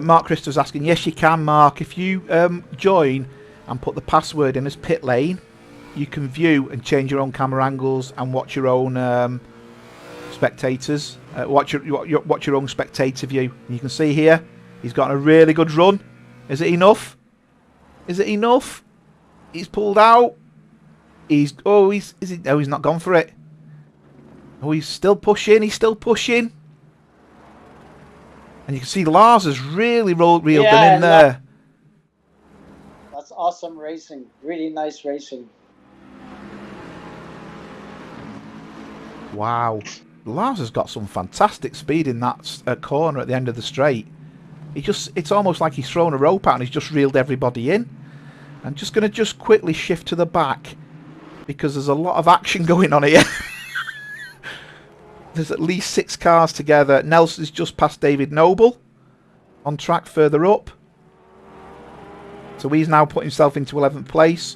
Mark Christo's asking, yes you can, Mark. If you join and put the password in as pit lane, you can view and change your own camera angles and watch your own spectators. Watch your own spectator view. And you can see here, he's got a really good run. Is it enough? Is it enough? He's pulled out. He's not gone for it. Oh, he's still pushing. He's still pushing. And you can see Lars has really reeled them in there. That's awesome racing. Really nice racing. Wow. Lars has got some fantastic speed in that corner at the end of the straight. It's almost like he's thrown a rope out and he's just reeled everybody in. I'm just going to quickly shift to the back because there's a lot of action going on here. There's at least 6 cars together. Nelson's just past David Noble on track further up. So he's now put himself into 11th place.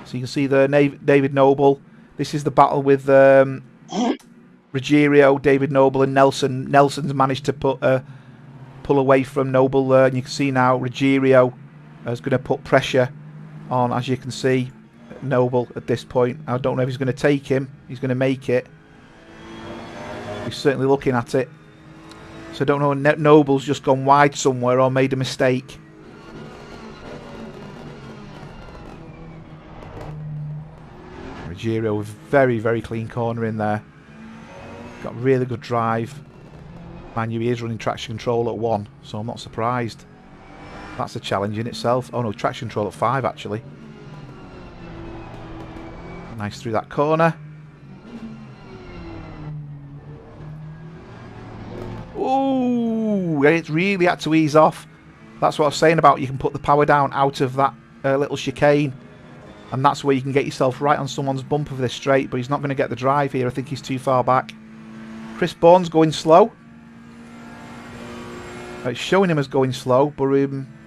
So you can see there David Noble. This is the battle with Ruggiero, David Noble and Nelson. Nelson's managed to pull away from Noble there. And you can see now Ruggiero is going to put pressure on, as you can see, Noble at this point. I don't know if he's going to take him. He's going to make it. He's certainly looking at it. So I don't know if Noble's just gone wide somewhere or made a mistake. Ruggiero with very, very clean corner in there. Got really good drive. Mind you, he is running traction control at 1, so I'm not surprised. That's a challenge in itself. Oh no, traction control at 5 actually. Nice through that corner. Ooh, it really had to ease off. That's what I was saying about you can put the power down out of that little chicane. And that's where you can get yourself right on someone's bumper for this straight. But he's not going to get the drive here. I think he's too far back. Chris Bourne's going slow. It's showing him as going slow, but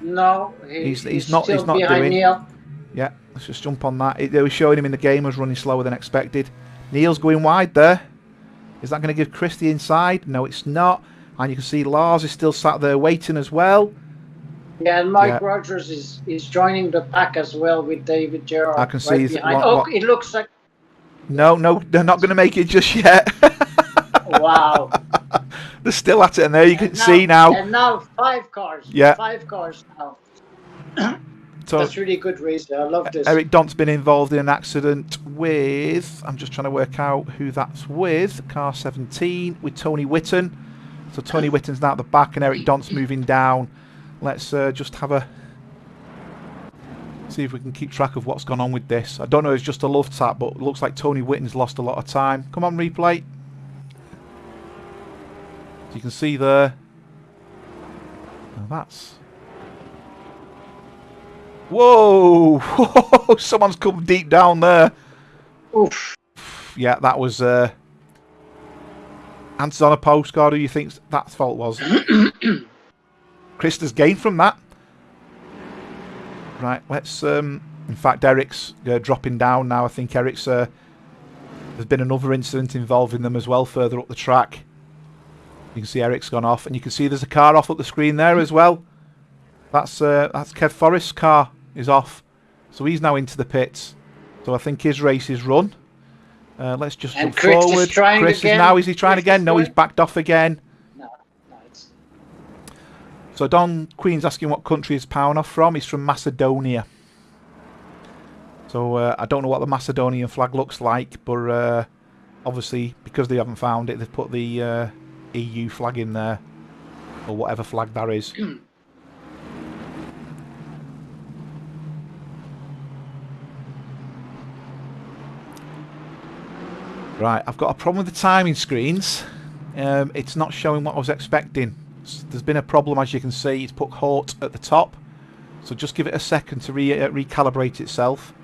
no, he's not doing. Neil. Yeah, let's just jump on that. They were showing him in the game as running slower than expected. Neil's going wide there. Is that going to give Chris the inside? No, it's not. And you can see Lars is still sat there waiting as well. Yeah, and Mike Rogers is joining the pack as well with David Gerard. I can see. It looks like. No, they're not going to make it just yet. Wow. They're still at it, and there you can see now. And now 5 cars. Yeah. 5 cars now. So that's really good racing. I love this. Eric Dont's been involved in an accident with, I'm just trying to work out who that's with, car 17 with Tony Whitten. So Tony Whitten's now at the back and Eric Dont's moving down. Let's just have a see if we can keep track of what's gone on with this. I don't know if it's just a love tap, but it looks like Tony Whitten's lost a lot of time. Come on, replay. So you can see there. Now that's... Whoa! Someone's come deep down there. Oof. Yeah, that was answers on a postcard. Who you think that fault was? Krista's gained from that. Right, let's... in fact, Eric's dropping down now. I think Eric's... there's been another incident involving them as well further up the track. You can see Eric's gone off. And you can see there's a car off up the screen there as well. That's Kev Forrest's car is off. So he's now into the pits. So I think his race is run. Let's just And jump Chris forward. is trying Chris again. is now. Is he trying Chris again? is No, he's going. backed off again. No, it's So Don Queen's asking what country is Powernoff from. He's from Macedonia. So I don't know what the Macedonian flag looks like, but obviously because they haven't found it, they've put the EU flag in there, or whatever flag that is. Right, I've got a problem with the timing screens. It's not showing what I was expecting. There's been a problem, as you can see. It's put halt at the top, so just give it a second to recalibrate itself.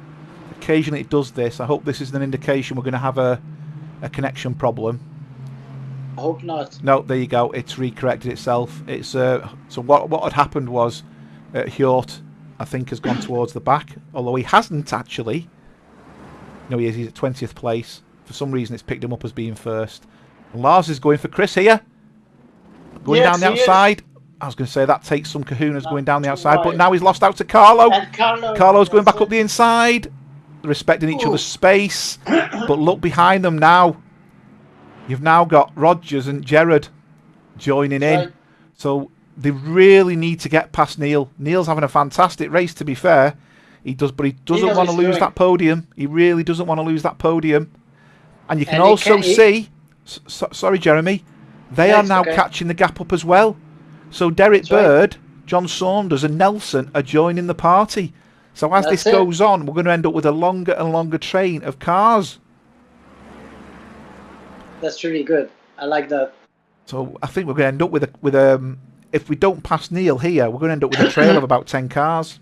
Occasionally it does this. I hope this is an indication we're going to have a connection problem. I hope not. No, there you go. It's recorrected itself. It's so what had happened was Hjort, I think, has gone towards the back, although he hasn't actually. No, he is. He's at 20th place. For some reason, it's picked him up as being first. And Lars is going for Chris here, going down the outside. I was going to say that takes some kahunas going down the outside, but now he's lost out to Carlo. And Carlo's going back up the inside, respecting each other's space. But look behind them now. You've now got Rogers and Gerard joining in. So they really need to get past Neil. Neil's having a fantastic race, to be fair. He does, but he doesn't want to lose that podium. He really doesn't want to lose that podium. And you can also see, sorry Jeremy, they are now catching the gap up as well. So Derek Bird, John Saunders and Nelson are joining the party. So as this goes on, we're going to end up with a longer and longer train of cars. That's really good. I like that. So I think we're going to end up with if we don't pass Neil here, we're going to end up with a trail of about 10 cars.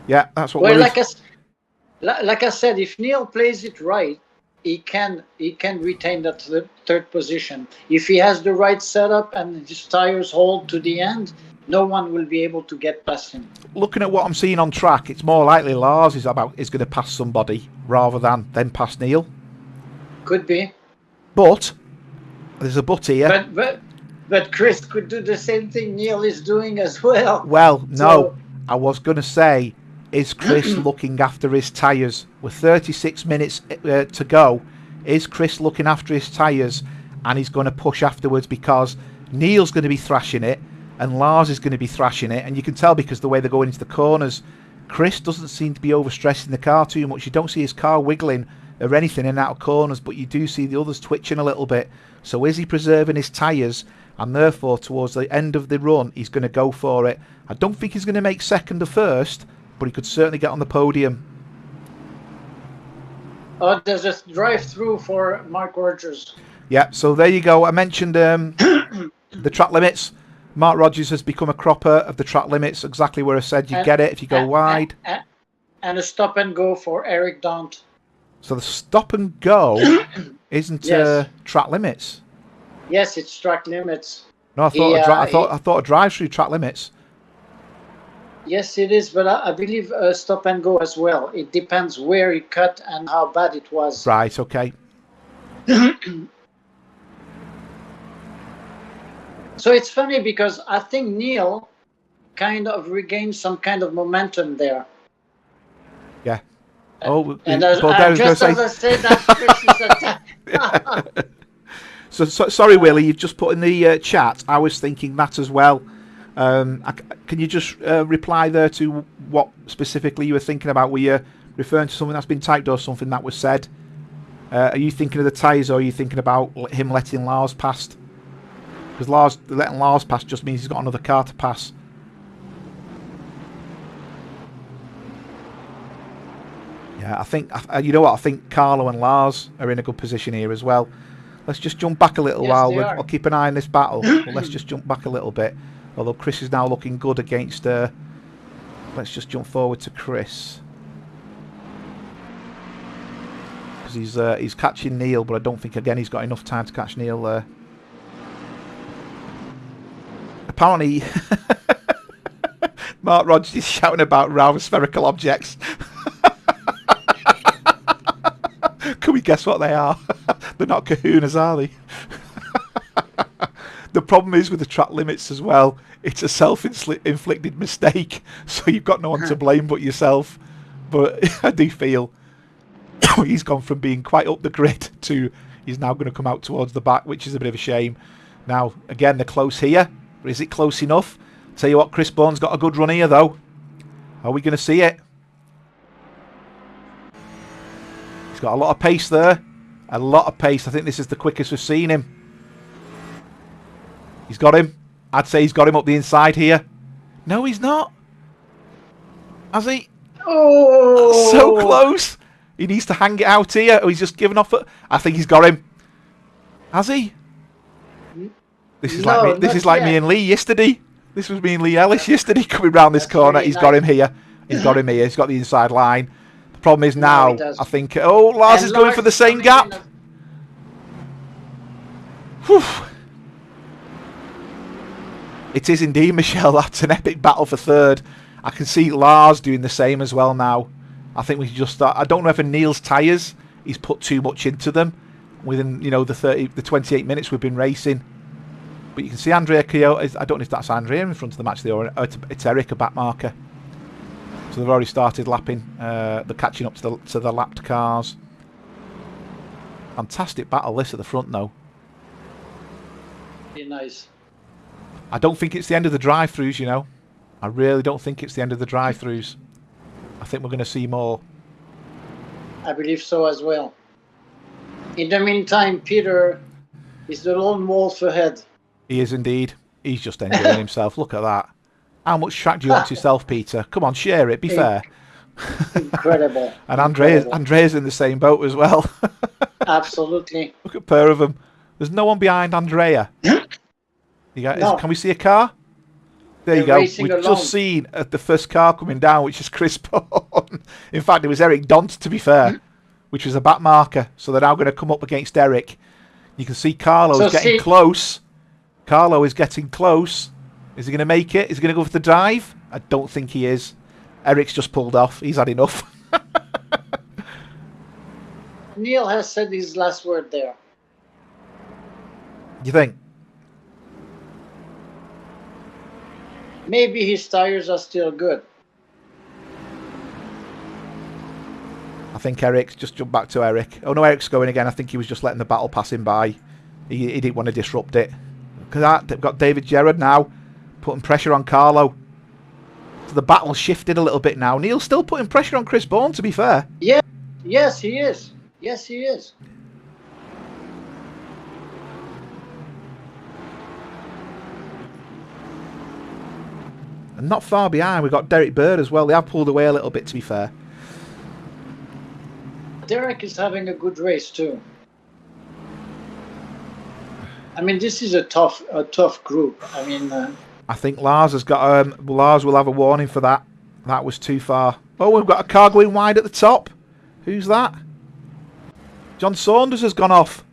Yeah, that's what we're... Like I said, if Neil plays it right, he can retain that third position. If he has the right setup and his tires hold to the end, no one will be able to get past him. Looking at what I'm seeing on track, it's more likely Lars is going to pass somebody rather than then pass Neil. Could be. But there's a but here. But Chris could do the same thing Neil is doing as well. Well, no, I was going to say, is Chris looking after his tyres? With 36 minutes to go, is Chris looking after his tyres? And he's going to push afterwards because Neil's going to be thrashing it and Lars is going to be thrashing it. And you can tell because the way they're going into the corners, Chris doesn't seem to be overstressing the car too much. You don't see his car wiggling or anything in and out of corners, but you do see the others twitching a little bit. So is he preserving his tyres? And therefore, towards the end of the run, he's going to go for it. I don't think he's going to make second or first, but he could certainly get on the podium. Oh, there's a drive-through for Mark Rogers. Yeah, so there you go. I mentioned the track limits. Mark Rogers has become a cropper of the track limits, exactly where I said you get it if you go wide. And a stop and go for Eric Daunt. So the stop and go isn't track limits. Yes, it's track limits. No, I thought a drive-through track limits. Yes, it is, but I believe stop and go as well. It depends where he cut and how bad it was. Right, okay. So it's funny because I think Neil kind of regained some kind of momentum there. Yeah. Oh, and as I said, that's Chris's attack. So sorry, Willie, you've just put in the chat. I was thinking that as well. Can you just reply there to what specifically you were thinking about? Were you referring to something that's been typed or something that was said? Are you thinking of the tyres or are you thinking about him letting Lars past? Because letting Lars pass just means he's got another car to pass. Yeah, I think, you know what, I think Carlo and Lars are in a good position here as well. Let's just jump back a little while. I'll keep an eye on this battle. But let's just jump back a little bit. Although Chris is now looking good against... let's just jump forward to Chris. Because he's catching Neil, but I don't think, again, he's got enough time to catch Neil there. Apparently, Mark Rogers is shouting about round spherical objects. Can we guess what they are? They're not kahunas, are they? The problem is with the track limits as well, it's a self-inflicted mistake, so you've got no one to blame but yourself. But I do feel he's gone from being quite up the grid to he's now going to come out towards the back, which is a bit of a shame. Now, again, they're close here, but is it close enough? Tell you what, Chris Bourne's got a good run here, though. Are we going to see it? He's got a lot of pace there. A lot of pace. I think this is the quickest we've seen him. He's got him. I'd say he's got him up the inside here. No, he's not. Has he? Oh! So close. He needs to hang it out here. Oh, he's just given off it. I think he's got him. Has he? This is like me. This is like me and Lee yesterday. This was me and Lee Ellis yesterday coming round this corner. Really he's got him here. He's got him here. He's got the inside line. The problem is now, I think... Oh, Lars is going for the same gap. Whew. It is indeed, Michelle. That's an epic battle for third. I can see Lars doing the same as well now. I think we should just start. I don't know if Neil's tyres, he's put too much into them within, you know, the 28 minutes we've been racing. But you can see Andrea Kyoto. I don't know if that's Andrea in front of the match or it's Eric, a back marker. So they've already started lapping. They're catching up to the lapped cars. Fantastic battle this at the front, though. Be nice. I don't think it's the end of the drive-throughs, you know. I really don't think it's the end of the drive-throughs. I think we're going to see more. I believe so as well. In the meantime, Peter is the lone wolf ahead. He is indeed. He's just enjoying himself. Look at that. How much track do you want yourself, Peter? Come on, share it. Be fair. Incredible. And Andrea's in the same boat as well. Absolutely. Look at a pair of them. There's no one behind Andrea. No. Can we see a car? There you go. We've just seen the first car coming down, which is Chris Bourne. In fact, it was Eric Dont, to be fair, which was a back marker. So they're now going to come up against Eric. You can see Carlo is getting close. Carlo is getting close. Is he going to make it? Is he going to go for the drive? I don't think he is. Eric's just pulled off. He's had enough. Neil has said his last word there. You think? Maybe his tires are still good. I think Eric's just jumped back to Eric. Oh no, Eric's going again. I think he was just letting the battle pass him by. He didn't want to disrupt it. Because they've got David Gerrard now putting pressure on Carlo. So the battle shifted a little bit now. Neil's still putting pressure on Chris Bourne, to be fair. Yeah. Yes, he is. Yes, he is. And not far behind, we've got Derek Bird as well. They have pulled away a little bit, to be fair. Derek is having a good race too. I mean, this is a tough group. I mean, I think Lars has got. Lars will have a warning for that. That was too far. Oh, we've got a car going wide at the top. Who's that? John Saunders has gone off.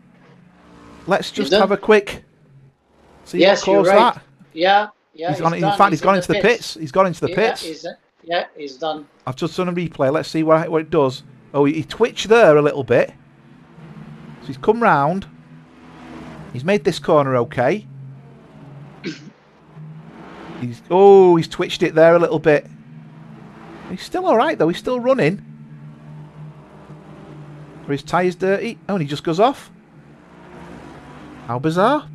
Let's just have a quick. See what caused that. Yeah. Yeah, in fact, he's gone into the pits. He's gone into the pits. He's done. I've just done a replay. Let's see what it does. Oh, he twitched there a little bit. So he's come round. He's made this corner okay. He's twitched it there a little bit. He's still all right though. He's still running. Are his tyres dirty? Oh, and he just goes off. How bizarre!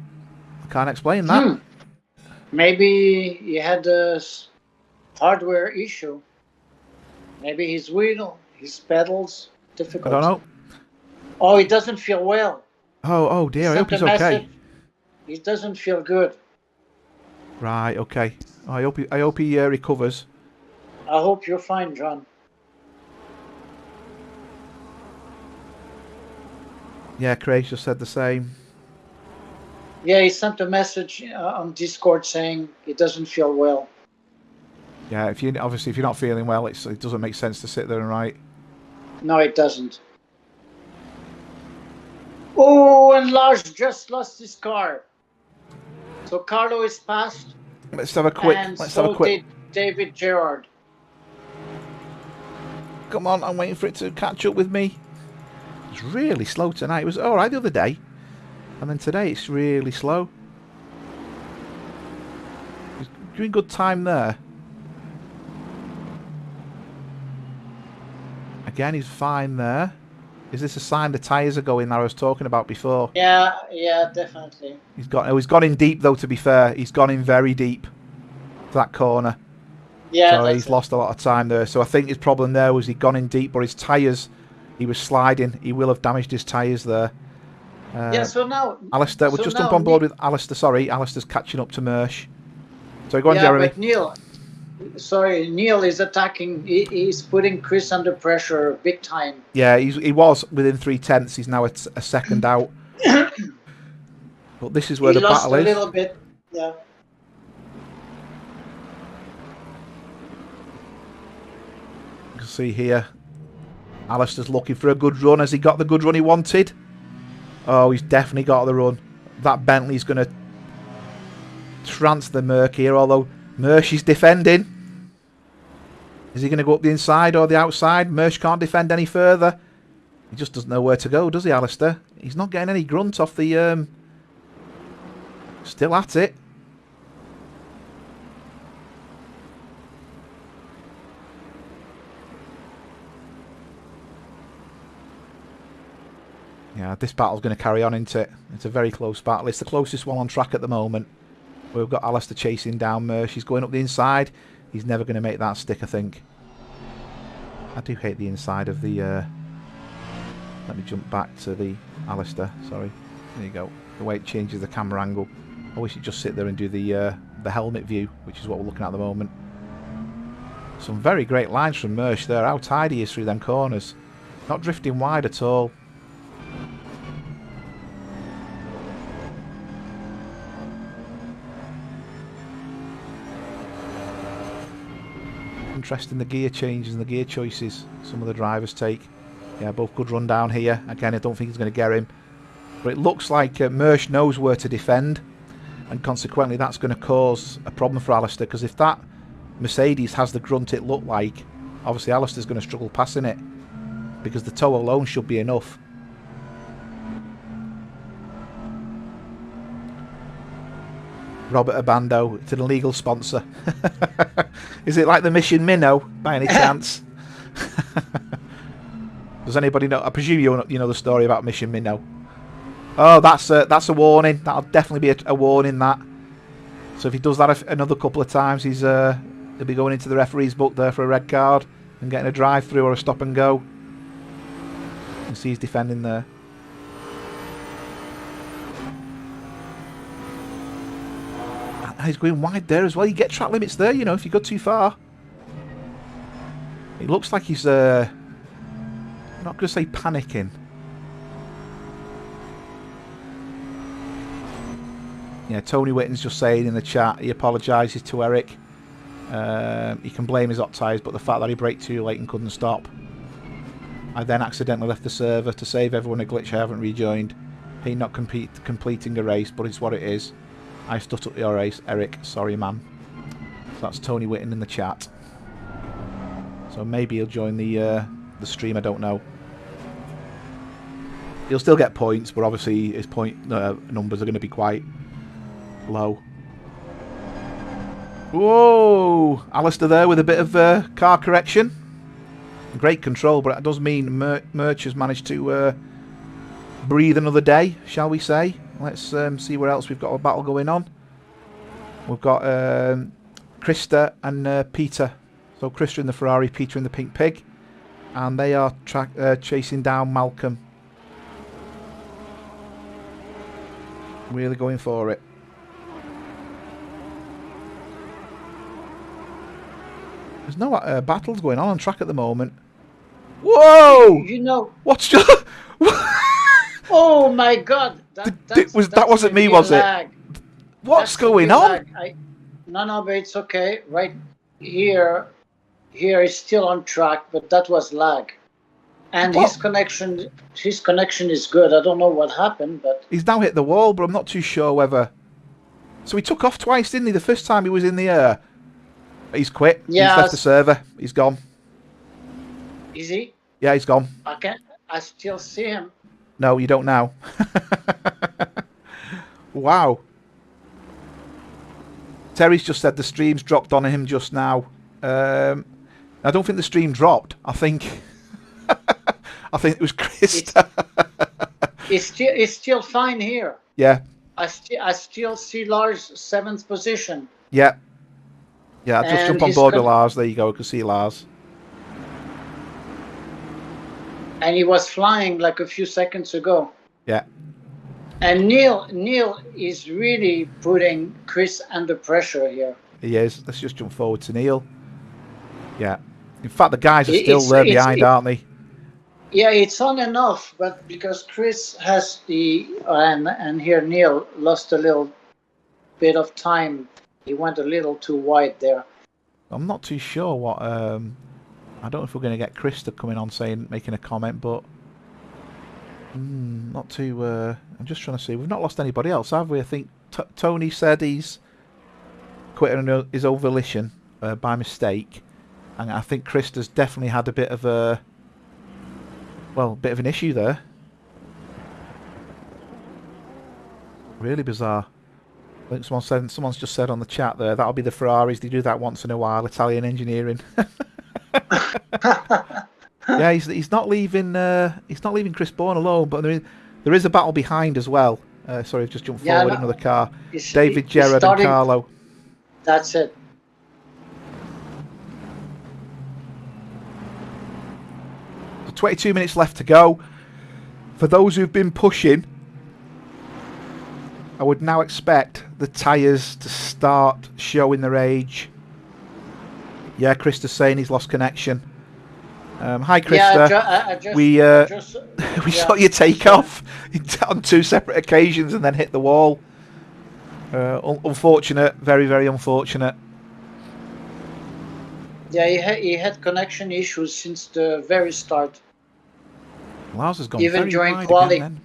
I can't explain that. Maybe he had a hardware issue. Maybe his wheel, his pedals, difficult. I don't know. Oh, he doesn't feel well. Oh dear, I hope he's okay. He doesn't feel good. Right, okay. I hope he recovers. I hope you're fine, John. Yeah, Craig just said the same. Yeah, he sent a message on Discord saying he doesn't feel well. Yeah, if you're not feeling well, it doesn't make sense to sit there and write. No, it doesn't. Oh, and Lars just lost his car. So Carlo is passed. Let's have a quick. Did David Gerrard. Come on, I'm waiting for it to catch up with me. It's really slow tonight. It was all right the other day, and then today it's really slow. doing good time there. Again, he's fine there. Is this a sign the tyres are going that I was talking about before? Yeah, yeah, definitely. He's gone in deep though, to be fair. He's gone in very deep to that corner. Yeah, So that's he's it. lost a lot of time there. So I think his problem there was he'd gone in deep, but his tyres, he was sliding. He will have damaged his tyres there. Yeah, so now... Alistair, we'll So just now, jump on board with Alistair. Sorry, Alistair's catching up to Mersch. So go on, yeah, Jeremy. but Neil... Sorry, Neil is attacking. He's putting Chris under pressure big time. Yeah, he was within 3/10. He's now a second out. But this is where He the lost battle a is. little bit. Yeah. You can see here, Alistair's looking for a good run. Has he got the good run he wanted? Oh, he's definitely got the run. That Bentley's going to trance the Merc here, although Mersch is defending. Is he going to go up the inside or the outside? Mersch can't defend any further. He just doesn't know where to go, does he, Alistair? He's not getting any grunt off the... Still at it. Yeah, this battle's going to carry on, isn't it? It's a very close battle. It's the closest one on track at the moment. We've got Alistair chasing down Mersch. He's going up the inside. He's never going to make that stick, I think. I do hate the inside of the... Let me jump back to the Alistair. Sorry. There you go. The way it changes the camera angle. I wish you'd just sit there and do the helmet view, which is what we're looking at the moment. Some very great lines from Mersch there. How tidy he is through them corners. Not drifting wide at all. Interesting, the gear changes and the gear choices some of the drivers take. Yeah, both good run down here. Again, I don't think he's going to get him. But it looks like Mersch knows where to defend. And consequently, that's going to cause a problem for Alistair. Because if that Mercedes has the grunt it looked like, obviously Alistair's going to struggle passing it. Because the tow alone should be enough. Robert Abando, it's an illegal sponsor. Is it like the Mission Minnow, by any chance? Does anybody know? I presume you know the story about Mission Minnow. Oh, that's a warning. That'll definitely be a warning, that. So if he does that another couple of times, he'll be going into the referee's book there for a red card and getting a drive-through or a stop and go. You can see he's defending there. And he's going wide there as well. You get track limits there, you know, if you go too far. It looks like he's... I'm not going to say panicking. Yeah, Tony Whitten's just saying in the chat he apologises to Eric. He can blame his hot tyres, but the fact that he braked too late and couldn't stop. I then accidentally left the server to save everyone a glitch I haven't rejoined. He not completing a race, but it's what it is. I stuck up your race, Eric. Sorry, man. So that's Tony Whitten in the chat. So maybe he'll join the stream. I don't know. He'll still get points, but obviously his point numbers are going to be quite low. Whoa! Alistair there with a bit of car correction. Great control, but it does mean Merch has managed to breathe another day, shall we say. Let's see where else we've got a battle going on. We've got Krista and Peter. So Krista in the Ferrari, Peter in the Pink Pig. And they are chasing down Malcolm. Really going for it. There's no battles going on track at the moment. Whoa! You know... What's just... Oh my God! That wasn't me, was it? What's going on? No, but it's okay. Right here is still on track, but that was lag. And What? his connection is good. I don't know what happened, but He's now hit the wall, but I'm not too sure whether... So he took off twice, didn't he? The first time he was in the air. He's quit. Yeah, He's left the server. He's gone. Is he? Yeah, he's gone. I still see him. No, you don't now. Wow. Terry's just said the stream's dropped on him just now. I don't think the stream dropped. I think I think it was Krista. It's still fine here. Yeah. I still see Lars 7th position. Yeah. Yeah, just And jump on board with Lars. There you go. I can see Lars. And he was flying like a few seconds ago. Yeah. And Neil is really putting Chris under pressure here. He is. Let's just jump forward to Neil. Yeah. In fact, the guys are still there behind, aren't they? Yeah, it's on and off, but because Chris has and here Neil lost a little bit of time. He went a little too wide there. I'm not too sure what. I don't know if we're going to get Krista coming on making a comment, but not too. I'm just trying to see. We've not lost anybody else, have we? I think Tony said he's quit on his own volition by mistake, and I think Krista's definitely had a bit of a bit of an issue there. Really bizarre. I think someone's just said on the chat there that'll be the Ferraris. They do that once in a while. Italian engineering. Yeah, he's not leaving. He's not leaving Chris Bourne alone. But there is a battle behind as well. Sorry, I've just jumped forward another car. David, Gerard, and Carlo. That's it. So 22 minutes left to go. For those who've been pushing, I would now expect the tyres to start showing their age. Yeah, Krista's saying he's lost connection. Hi, Krista. Yeah, we saw you take off on 2 separate occasions and then hit the wall. Unfortunate, very, very unfortunate. Yeah, he had connection issues since the very start. Lars has gone even very during wide quali. again, then.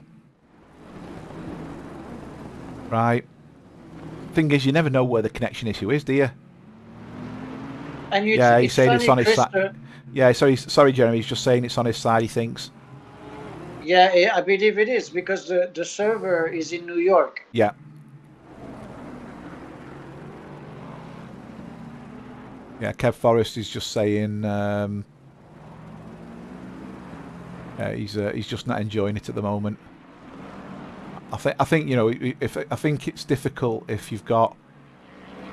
Right. Thing is, you never know where the connection issue is, do you? And yeah, he's saying it's on his side. Yeah, sorry, Jeremy. He's just saying it's on his side. He thinks. Yeah, I believe it is because the server is in New York. Yeah. Yeah, Kev Forrest is just saying he's just not enjoying it at the moment. I think you know I think it's difficult if you've got,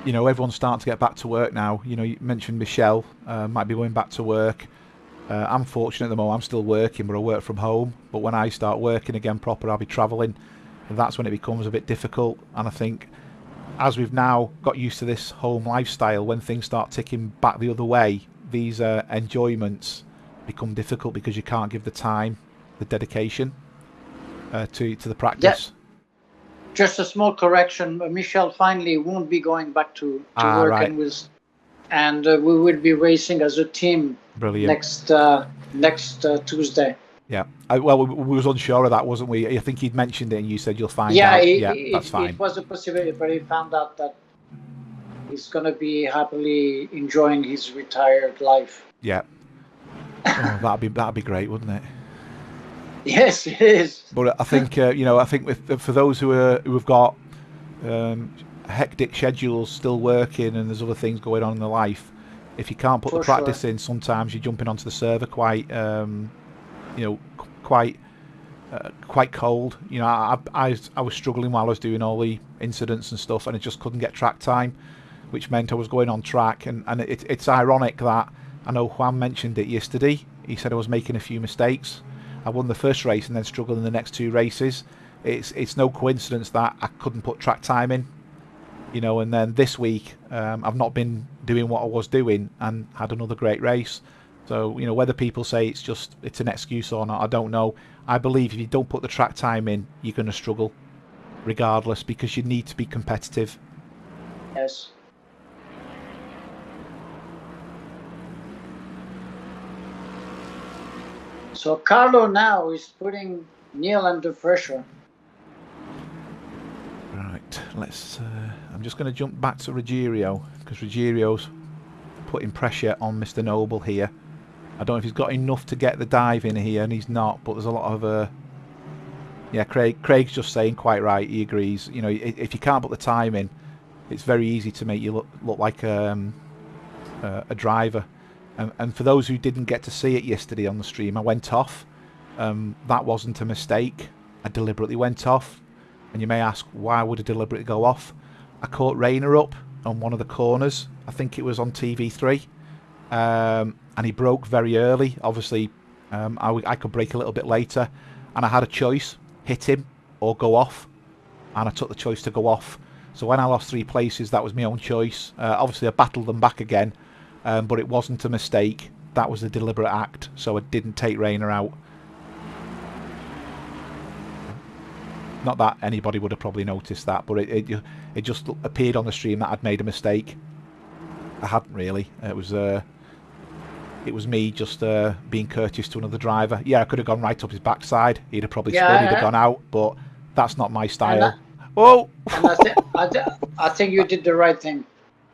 you know, everyone's starting to get back to work now. You know, you mentioned Michelle might be going back to work. I'm fortunate at the moment. I'm still working, but I work from home. But when I start working again proper, I'll be travelling, and that's when it becomes a bit difficult. And I think as we've now got used to this home lifestyle, when things start ticking back the other way, these enjoyments become difficult because you can't give the time, the dedication to the practice. Yeah. Just a small correction. Michelle finally won't be going back to work, right. and we will be racing as a team. Brilliant. Next Tuesday. Yeah. Well, we was unsure of that, wasn't we? I think he'd mentioned it, and you said you'll find out. That's fine. It was a possibility, but he found out that he's going to be happily enjoying his retired life. Yeah. Oh, that'd be great, wouldn't it? Yes, it is. But I think you know, I think for those who have got hectic schedules, still working, and there's other things going on in their life, if you can't put the practice in, sometimes you're jumping onto the server quite, you know, quite cold. You know, I was struggling while I was doing all the incidents and stuff, and I just couldn't get track time, which meant I was going on track. And it's ironic that I know Juan mentioned it yesterday. He said I was making a few mistakes. I won the first race and then struggled in the next 2 races. It's no coincidence that I couldn't put track time in, you know. And then this week I've not been doing what I was doing and had another great race. So, you know, whether people say it's an excuse or not, I don't know. I believe if you don't put the track time in, you're going to struggle regardless, because you need to be competitive. Yes. So Carlo now is putting Neil under pressure. Right, let's. I'm just going to jump back to Ruggiero, because Ruggiero's putting pressure on Mr. Noble here. I don't know if he's got enough to get the dive in here, and he's not. But there's a lot of. Yeah, Craig's just saying quite right. He agrees. You know, if you can't put the time in, it's very easy to make you look like a driver. And for those who didn't get to see it yesterday on the stream, I went off. That wasn't a mistake. I deliberately went off. And you may ask, why would I deliberately go off? I caught Rayner up on one of the corners. I think it was on TV3. And he broke very early. Obviously, I could brake a little bit later. And I had a choice, hit him or go off. And I took the choice to go off. So when I lost 3 places, that was my own choice. Obviously, I battled them back again. But it wasn't a mistake. That was a deliberate act. So I didn't take Rayner out. Not that anybody would have probably noticed that, but it just appeared on the stream that I'd made a mistake. I hadn't really. It was me just being courteous to another driver. Yeah, I could have gone right up his backside. He'd have probably spun, he'd have gone out, but that's not my style. Whoa! And I think you did the right thing.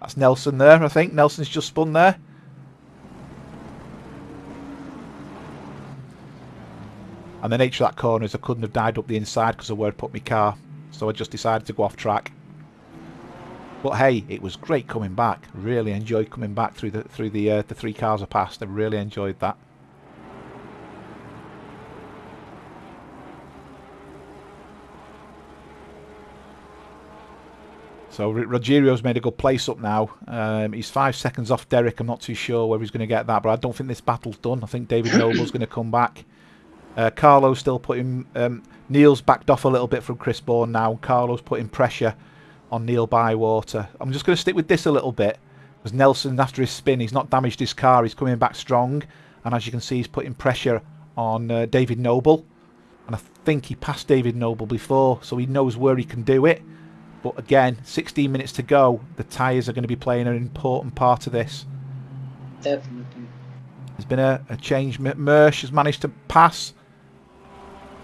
That's Nelson there, I think. Nelson's just spun there. And the nature of that corner is I couldn't have died up the inside because of where I'd put my car. So I just decided to go off track. But hey, it was great coming back. Really enjoyed coming back through the 3 cars I passed. I really enjoyed that. So Rogerio's made a good place up now. He's 5 seconds off Derek. I'm not too sure whether he's going to get that, but I don't think this battle's done. I think David Noble's going to come back. Carlo's still putting... Neil's backed off a little bit from Chris Bourne now. Carlo's putting pressure on Neil Bywater. I'm just going to stick with this a little bit, because Nelson, after his spin, he's not damaged his car. He's coming back strong. And as you can see, he's putting pressure on David Noble. And I think he passed David Noble before, so he knows where he can do it. But again, 16 minutes to go. The tyres are going to be playing an important part of this. Definitely. There's been a change. Mersch has managed to pass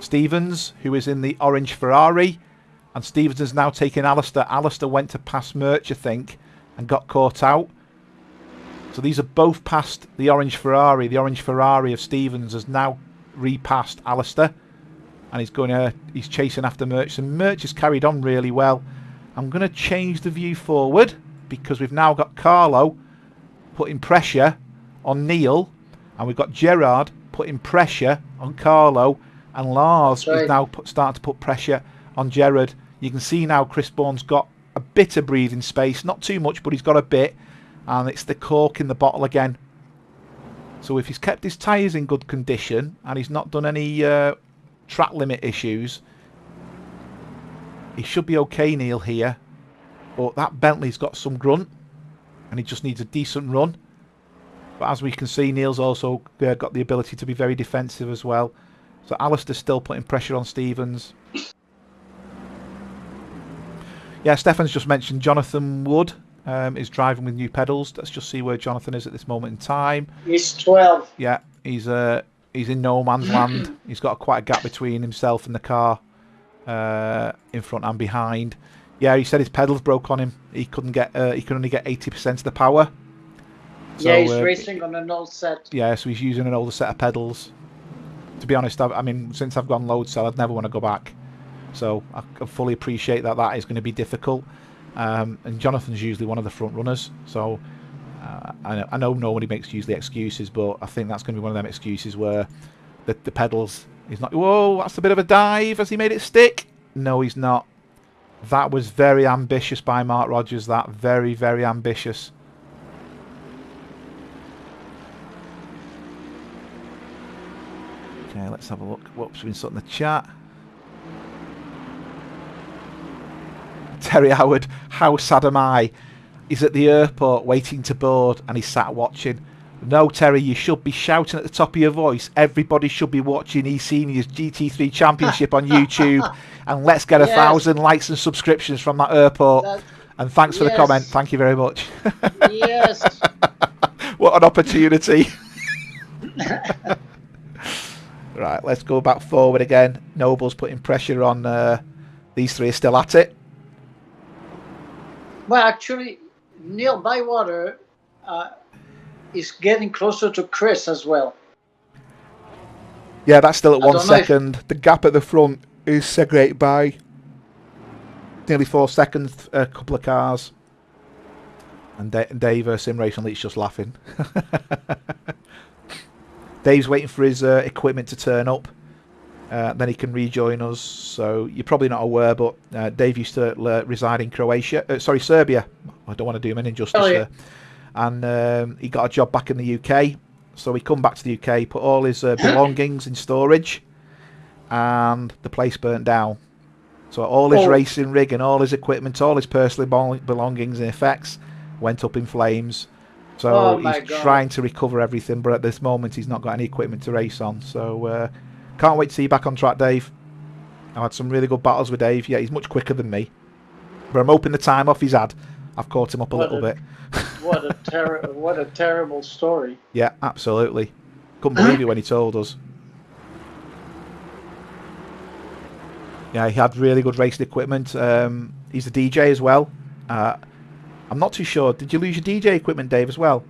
Stevens, who is in the orange Ferrari. And Stevens has now taken Alistair. Alistair went to pass Merch, I think, and got caught out. So these are both past the orange Ferrari. The orange Ferrari of Stevens has now repassed Alistair. And he's chasing after Merch. And Merch has carried on really well. I'm going to change the view forward, because we've now got Carlo putting pressure on Neil. And we've got Gerard putting pressure on Carlo. And Lars is now starting to put pressure on Gerard. You can see now Chris Bourne's got a bit of breathing space. Not too much, but he's got a bit. And it's the cork in the bottle again. So if he's kept his tyres in good condition and he's not done any track limit issues, he should be okay, Neil, here. But that Bentley's got some grunt, and he just needs a decent run. But as we can see, Neil's also got the ability to be very defensive as well. So Alistair's still putting pressure on Stevens. Yeah, Stefan's just mentioned Jonathan Wood is driving with new pedals. Let's just see where Jonathan is at this moment in time. He's 12. Yeah, he's in no man's land. He's got quite a gap between himself and the car in front and behind. Yeah, he said his pedals broke on him. He couldn't get. He could only get 80% of the power. So, yeah, he's racing on an old set. Yeah, so he's using an older set of pedals. To be honest, I mean, since I've gone load cell, I'd never want to go back. So I fully appreciate that is going to be difficult. And Jonathan's usually one of the front runners. So I know nobody makes usually excuses, but I think that's going to be one of them excuses where the pedals, he's not... Whoa, that's a bit of a dive. Has he made it stick? No, he's not. That was very ambitious by Mark Rogers. That very, very ambitious. Okay, let's have a look. What's been something in the chat? Terry Howard, how sad am I? He's at the airport waiting to board and he sat watching. No, Terry, you should be shouting at the top of your voice. Everybody should be watching eSeniors GT3 Championship on YouTube. And let's get 1,000 likes and subscriptions from that airport. And thanks for the comment. Thank you very much. Yes. What an opportunity. Right, let's go back forward again. Noble's putting pressure on. These three are still at it. Well, actually, Neil Bywater is getting closer to Chris as well. Yeah, that's still at 1 second. The gap at the front is segregated by nearly 4 seconds, a couple of cars. And Dave, Sim Racing Elite's just laughing. Dave's waiting for his equipment to turn up. Then he can rejoin us. So you're probably not aware, but Dave used to reside in Croatia. Sorry, Serbia. I don't want to do him an injustice there. And he got a job back in the UK. So he come back to the UK, put all his belongings in storage, and the place burnt down. So all his racing rig and all his equipment, all his personal belongings and effects went up in flames. So he's trying to recover everything, but at this moment he's not got any equipment to race on. So can't wait to see you back on track, Dave. I had some really good battles with Dave. Yeah, he's much quicker than me, but I'm hoping the time off he's had, I've caught him up a little bit. What a terrible story. Yeah, absolutely. Couldn't believe it when he told us. Yeah, he had really good racing equipment. He's a DJ as well. I'm not too sure. Did you lose your DJ equipment, Dave, as well?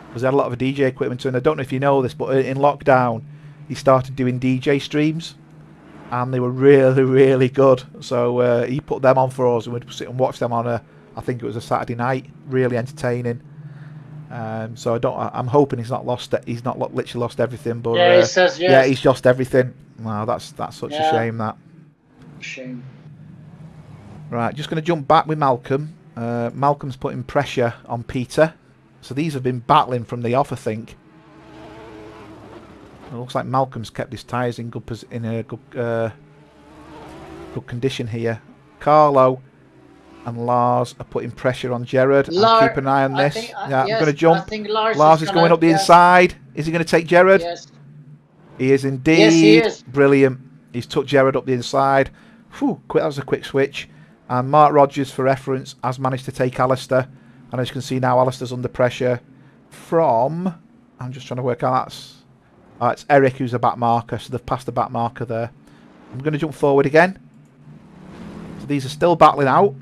Because he had a lot of DJ equipment, and I don't know if you know this, but in lockdown, he started doing DJ streams, and they were really, really good. So he put them on for us, and we'd sit and watch them on I think it was a Saturday night. Really entertaining. So I'm hoping he's not lost. He's not literally lost everything, but yeah, he says yes. Yeah, he's lost everything. Wow, that's such a shame. That. Shame. Right, just going to jump back with Malcolm. Malcolm's putting pressure on Peter. So these have been battling from the off, I think. It looks like Malcolm's kept his tyres in good condition here. Carlo and Lars are putting pressure on Gerard. I'll keep an eye on this. Yes, I'm going to jump. I think Lars is going up the inside. Is he going to take Gerard? Yes. He is indeed. Yes, he is. Brilliant. He's took Gerard up the inside. Whew, that was a quick switch. And Mark Rogers, for reference, has managed to take Alistair. And as you can see now, Alistair's under pressure from... I'm just trying to work out. It's Eric who's a back marker. So they've passed the back marker there. I'm going to jump forward again. So these are still battling out.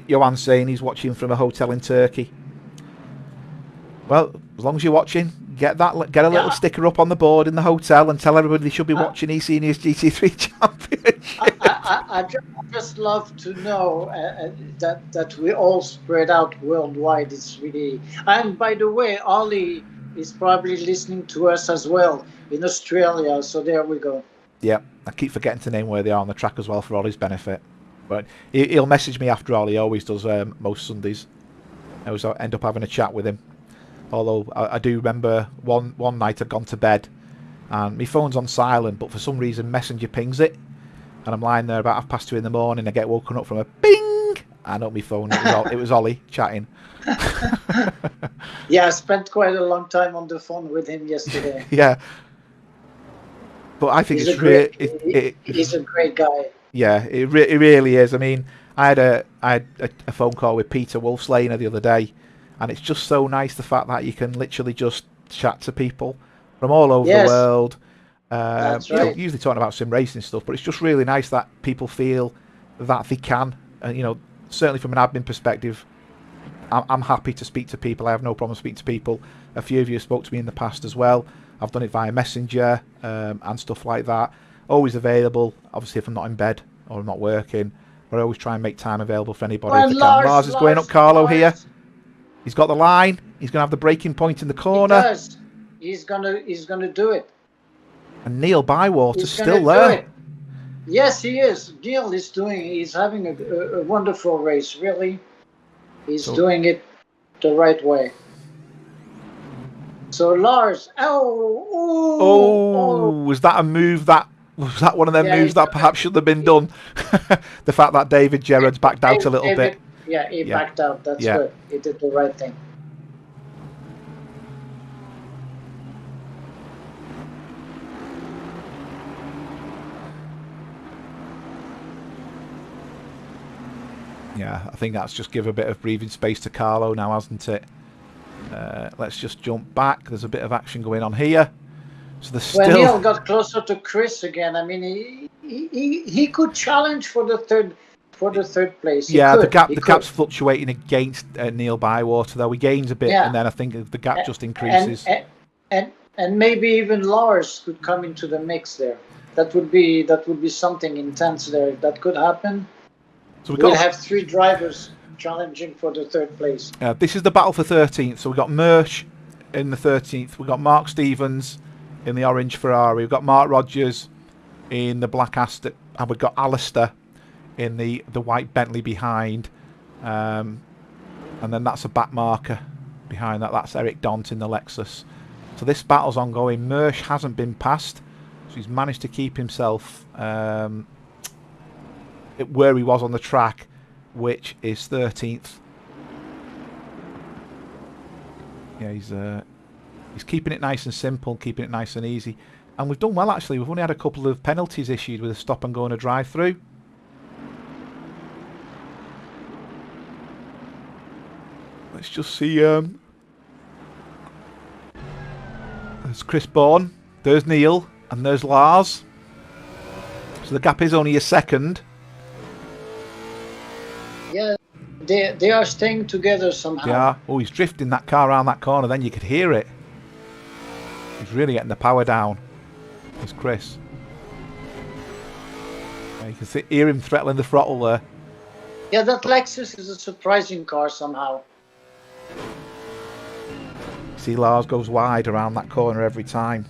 Johan's saying he's watching from a hotel in Turkey. Well, as long as you're watching, get a little sticker up on the board in the hotel and tell everybody they should be watching eSeniors GT3 Championship. I just love to know that we all spread out worldwide. It's really... And by the way, Ollie is probably listening to us as well in Australia, so there we go. Yeah, I keep forgetting to name where they are on the track as well for Ollie's benefit. But he'll message me after all. He always does most Sundays. I always end up having a chat with him. Although I do remember one night I'd gone to bed and my phone's on silent, but for some reason Messenger pings it, and I'm lying there about 2:30 in the morning. I get woken up from a bing. I know my phone. It was Ollie chatting. Yeah, I spent quite a long time on the phone with him yesterday. Yeah, but I think he's a great guy. Yeah, it really is. I mean, I had a phone call with Peter Wolfslaner the other day, and it's just so nice the fact that you can literally just chat to people from all over the world. That's right. Usually talking about sim racing stuff, but it's just really nice that people feel that they can. Certainly from an admin perspective, I'm happy to speak to people. I have no problem speaking to people. A few of you spoke to me in the past as well. I've done it via Messenger and stuff like that. Always available. Obviously, if I'm not in bed or I'm not working, but I always try and make time available for anybody if they can. Lars is going up Carlo here. He's got the line. He's going to have the braking point in the corner. He does. He's gonna do it. And Neil Bywater's still there. Yes, he is. Neil is He's having a wonderful race. Really, he's doing it the right way. So Lars, was that a move that... Was that one of them moves that perhaps should have been done? The fact that David Gerrard's backed out a little bit. Yeah, he backed out. That's good. He did the right thing. Yeah, I think that's just give a bit of breathing space to Carlo now, hasn't it? Let's just jump back. There's a bit of action going on here. So when Neil got closer to Chris again, I mean, he could challenge for the third place. The gap's fluctuating against Neil Bywater, though. He gains a bit, and then I think the gap just increases. And maybe even Lars could come into the mix there. That would be something intense there. That could happen. So we'll have 3 drivers challenging for the 3rd place. This is the battle for 13th. So we've got Mersch in the 13th. We've got Mark Stevens in the orange Ferrari. We've got Mark Rogers in the black Aston. And we've got Alistair in the white Bentley behind. And then that's a back marker behind that. That's Eric Dont in the Lexus. So this battle's ongoing. Mersch hasn't been passed. So he's managed to keep himself where he was on the track, which is 13th. Yeah, he's keeping it nice and simple, keeping it nice and easy. And we've done well, actually. We've only had a couple of penalties issued with a stop and go and a drive-through. Let's just see. There's Chris Bourne, there's Neil, and there's Lars. So the gap is only a second. Yeah, they are staying together somehow. Yeah. Oh, he's drifting that car around that corner. Then you could hear it. He's really getting the power down. It's Chris. Yeah, you can hear him throttling the throttle there. Yeah, that Lexus is a surprising car somehow. See, Lars goes wide around that corner every time.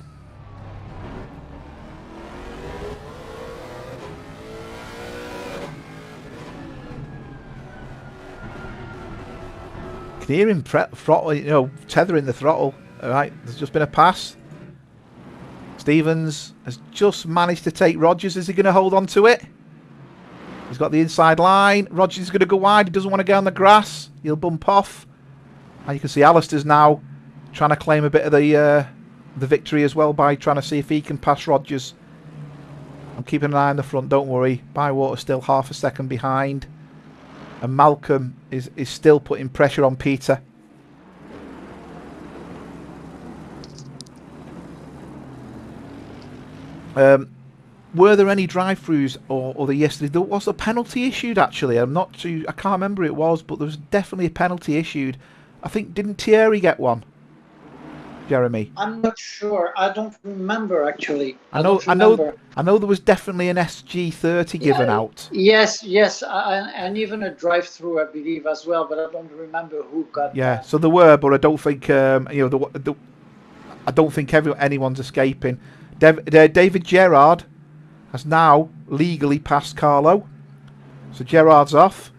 You can hear him throttle, tethering the throttle. All right, there's just been a pass. Stevens has just managed to take Rogers. Is he going to hold on to it? He's got the inside line. Rogers is going to go wide. He doesn't want to go on the grass. He'll bump off. And you can see Alistair's now trying to claim a bit of the victory as well by trying to see if he can pass Rogers. I'm keeping an eye on the front, don't worry. Bywater's still half a second behind. And Malcolm is still putting pressure on Peter. Were there any drive-throughs or yesterday? There was a penalty issued, actually. I can't remember who it was, but there was definitely a penalty issued. I think, didn't Thierry get one? Jeremy? I'm not sure. I don't remember, actually. I know there was definitely an SG30 given out. Yes, and even a drive-through, I believe, as well, but I don't remember who got that. So there were, but I don't think I don't think anyone's escaping. David Gerrard has now legally passed Carlo, so Gerrard's off.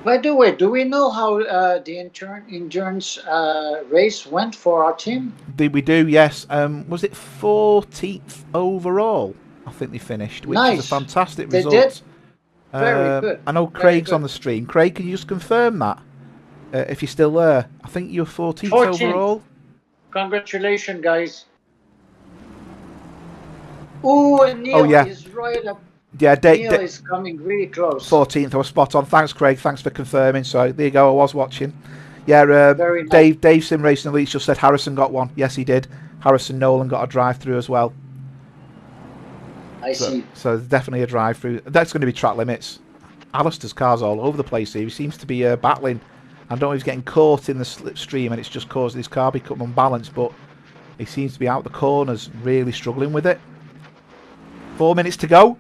By the way, do we know how the endurance race went for our team? We do, yes. Was it 14th overall? I think they finished, which is a fantastic result. They did. Very good. I know Craig's on the stream. Craig, can you just confirm that? If you're still there. I think you're 14th overall. Congratulations, guys. Oh, and Neil is right up. Yeah, Neil is coming really close. 14th, I was spot on. Thanks, Craig. Thanks for confirming. So there you go. I was watching. Yeah, Very nice. Dave Sim Racing Elite just said Harrison got one. Yes, he did. Harrison Nolan got a drive-through as well. I see. So definitely a drive-through. That's going to be track limits. Alistair's car's all over the place here. He seems to be battling. I don't know if he's getting caught in the slipstream and it's just caused his car become unbalanced, but he seems to be out the corners, really struggling with it. 4 minutes to go.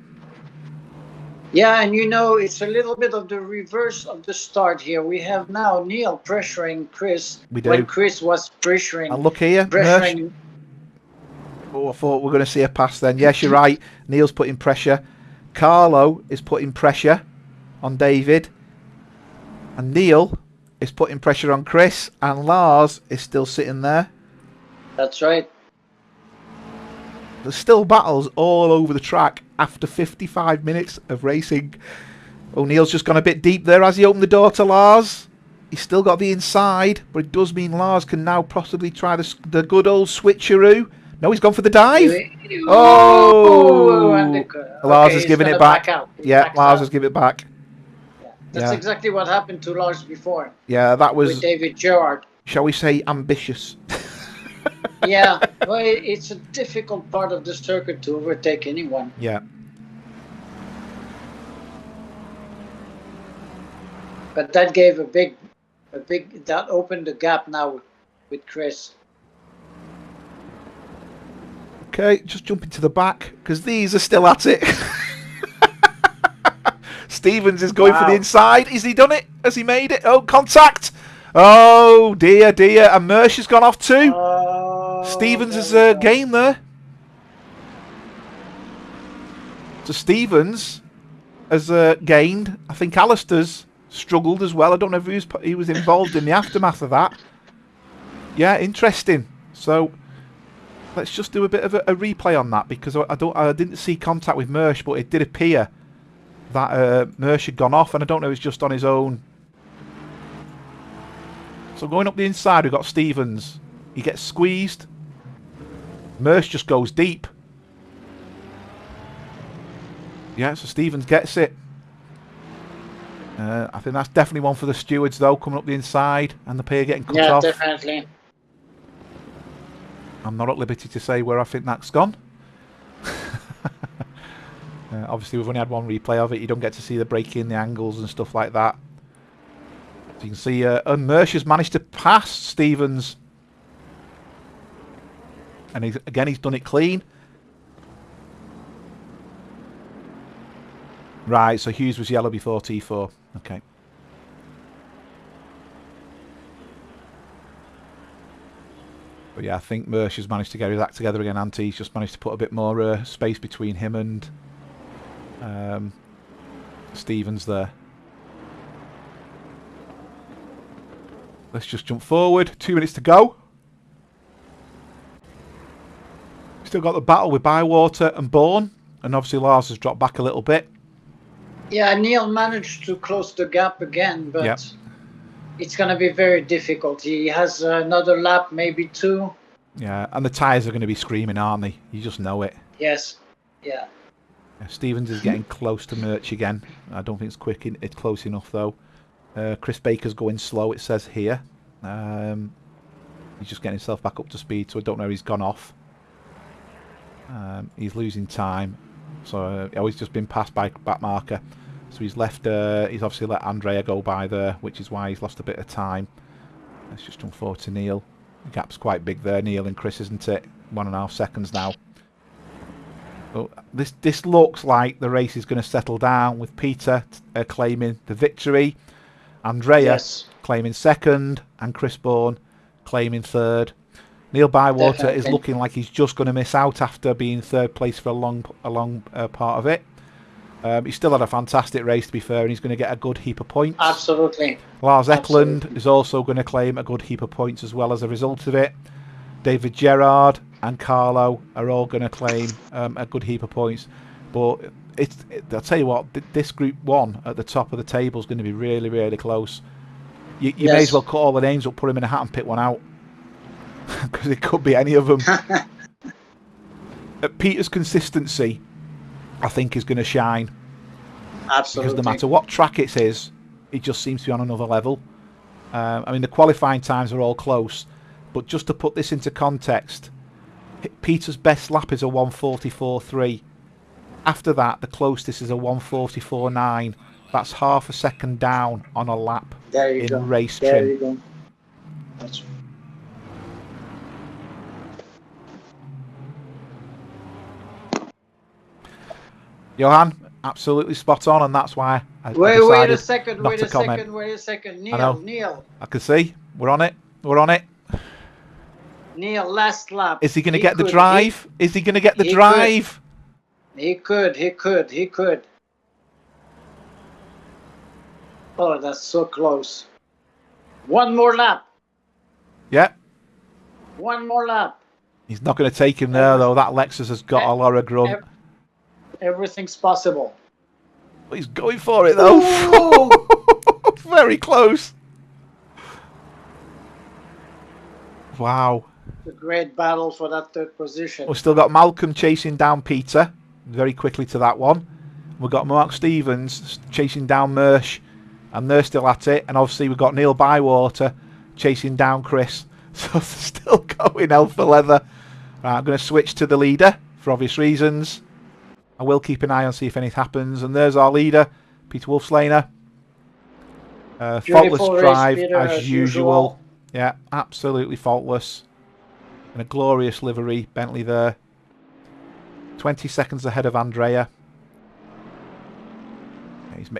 Yeah, and it's a little bit of the reverse of the start here. We have now Neil pressuring Chris. We do. When Chris was pressuring. And look here. Pressuring. Oh, I thought we were going to see a pass then. Yes, you're right. Neil's putting pressure. Carlo is putting pressure on David. And Neil is putting pressure on Chris. And Lars is still sitting there. That's right. There's still battles all over the track after 55 minutes of racing. O'Neill's just gone a bit deep there as he opened the door to Lars. He's still got the inside, but it does mean Lars can now possibly try the good old switcheroo. No, he's gone for the dive. Oh! Lars has given it back. Yeah, Lars has given it back. Yeah. That's exactly what happened to Lars before. Yeah, that was... with David Gerrard. Shall we say ambitious? Yeah, well, it's a difficult part of the circuit to overtake anyone. Yeah. But that gave that opened the gap now with Chris. Okay, just jumping to the back because these are still at it. Stevens is going for the Wow. inside. Has he done it? Has he made it? Oh, contact! Oh, dear, dear. And Mersch has gone off too. Oh, Stevens there is we go. game there. So Stevens has gained. I think Alistair's struggled as well. I don't know if he was involved in the aftermath of that. Yeah, interesting. So let's just do a bit of a replay on that, because I didn't see contact with Mersch, but it did appear that Mersch had gone off, and I don't know if it's just on his own. So going up the inside, we've got Stevens. He gets squeezed. Mersch just goes deep. Yeah, so Stevens gets it. I think that's definitely one for the stewards, though, coming up the inside, and the pair getting cut off. Yeah, definitely. I'm not at liberty to say where I think that's gone. Obviously, we've only had one replay of it. You don't get to see the breaking, the angles and stuff like that. So you can see, and Mersch has managed to pass Stevens. And he's done it clean. Right, so Hughes was yellow before T4. Okay. But yeah, I think Mersch has managed to get his act together again. He's just managed to put a bit more space between him and Stevens there. Let's just jump forward. 2 minutes to go. Still got the battle with Bywater and Bourne. And obviously Lars has dropped back a little bit. Yeah, Neil managed to close the gap again, but Yep. it's going to be very difficult. He has another lap, maybe 2. Yeah, and the tyres are going to be screaming, aren't they? You just know it. Yes. Yeah. Stevens is getting close to Merch again. I don't think it's close enough, though. Chris Baker's going slow, it says here. He's just getting himself back up to speed, so I don't know if he's gone off. He's losing time. So he's just been passed by back marker. So he's left. He's obviously let Andrea go by there, which is why he's lost a bit of time. Let's just jump forward to Neil. The gap's quite big there, Neil and Chris, isn't it? 1.5 seconds now. Well, this looks like the race is going to settle down with Peter claiming the victory, Andrea claiming second, and Chris Bourne claiming third. Neil Bywater is looking like he's just going to miss out after being third place for a long part of it. He's still had a fantastic race, to be fair, and he's going to get a good heap of points. Absolutely. Lars Eklund is also going to claim a good heap of points as well as a result of it. David Gerrard and Carlo are all going to claim a good heap of points. But I'll tell you what, this Group 1 at the top of the table is going to be really, really close. You may as well cut all the names up, put them in a hat and pick one out. Because it could be any of them. Peter's consistency, I think, is going to shine. Absolutely. Because no matter what track it is, it just seems to be on another level. I mean, the qualifying times are all close. But just to put this into context, Peter's best lap is a 1:44.3. After that, the closest is a 1:44.9. That's half a second down on a lap in race trim. There you go. That's right. Johan, absolutely spot on, and that's why I Wait a second, not wait to a comment. second, wait a second. I know. Neil. I can see. We're on it. We're on it. Neil, last lap. Is he going to get the drive? Is he going to get the drive? He could. Oh, that's so close. One more lap. Yeah. One more lap. He's not going to take him there, though. That Lexus has got a lot of grunt. Everything's possible. But he's going for it, though. Very close. Wow. It's a great battle for that third position. We've still got Malcolm chasing down Peter very quickly to that one. We've got Mark Stevens chasing down Mersch, and they're still at it. And obviously we've got Neil Bywater chasing down Chris. So they're still going hell for leather. Right, I'm going to switch to the leader for obvious reasons. I will keep an eye on see if anything happens. And there's our leader, Peter Wolfslaner. Faultless drive as usual. Yeah, absolutely faultless. And a glorious livery, Bentley there. 20 seconds ahead of Andrea.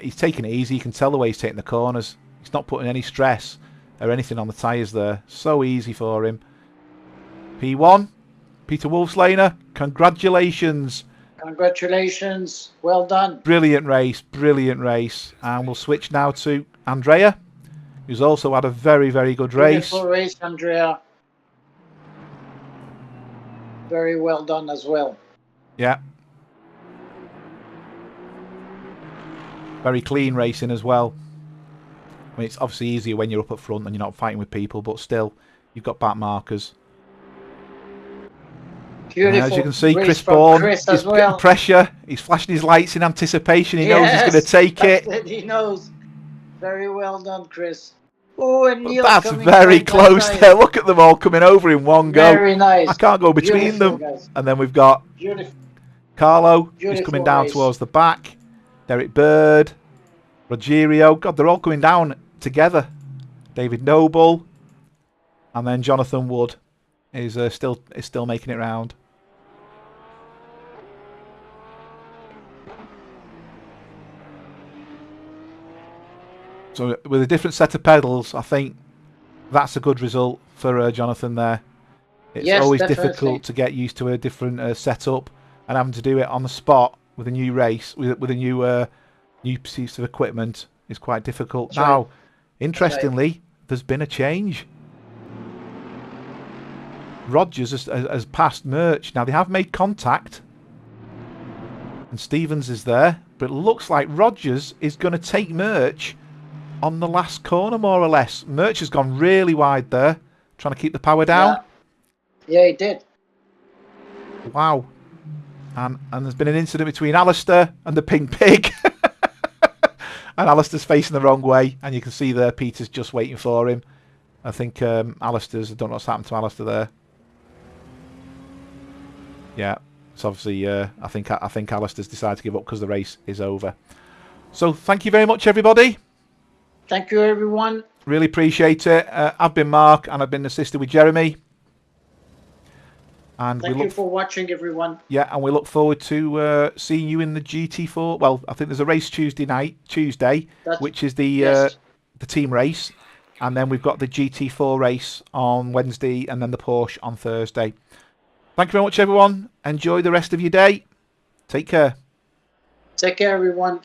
He's taking it easy. You can tell the way he's taking the corners. He's not putting any stress or anything on the tyres there. So easy for him. P1, Peter Wolfslaner, congratulations. Congratulations. Well done. Brilliant race, brilliant race. And we'll switch now to Andrea, who's also had a very, very good race. Beautiful race, Andrea. Very well done as well. Yeah. Very clean racing as well. I mean, it's obviously easier when you're up at front and you're not fighting with people, but still, you've got back markers. Beautiful. As you can see, Chris Bourne is getting pressure. He's flashing his lights in anticipation. He knows he's going to take it. He knows. Very well done, Chris. Oh, and Neil, that's very close there. Look at them all coming over in one go. Very nice. I can't go between them. Guys. And then we've got Carlo, who's coming down towards the back. Derek Bird, Rogerio. God, they're all coming down together. David Noble, and then Jonathan Wood is still making it round. So with a different set of pedals, I think that's a good result for Jonathan there. It's always difficult to get used to a different setup, and having to do it on the spot with a new race, with a new piece of equipment is quite difficult. That's now, right. Interestingly, there's been a change. Rogers has passed Murch. Now, they have made contact, and Stevens is there, but it looks like Rogers is going to take Murch on the last corner, more or less. Murch has gone really wide there, trying to keep the power down. Yeah, he did. Wow. And there's been an incident between Alistair and the Pink Pig. And Alistair's facing the wrong way, and you can see there Peter's just waiting for him. I think Alistair's, I don't know what's happened to Alistair there. Yeah, it's obviously, I think Alistair's decided to give up because the race is over. So thank you very much, everybody. Thank you, everyone. Really appreciate it. I've been Mark, and I've been assisted with Jeremy. And thank you for watching, everyone. Yeah, and we look forward to seeing you in the GT4. Well, I think there's a race Tuesday, which is the team race. And then we've got the GT4 race on Wednesday, and then the Porsche on Thursday. Thank you very much, everyone. Enjoy the rest of your day. Take care. Take care, everyone.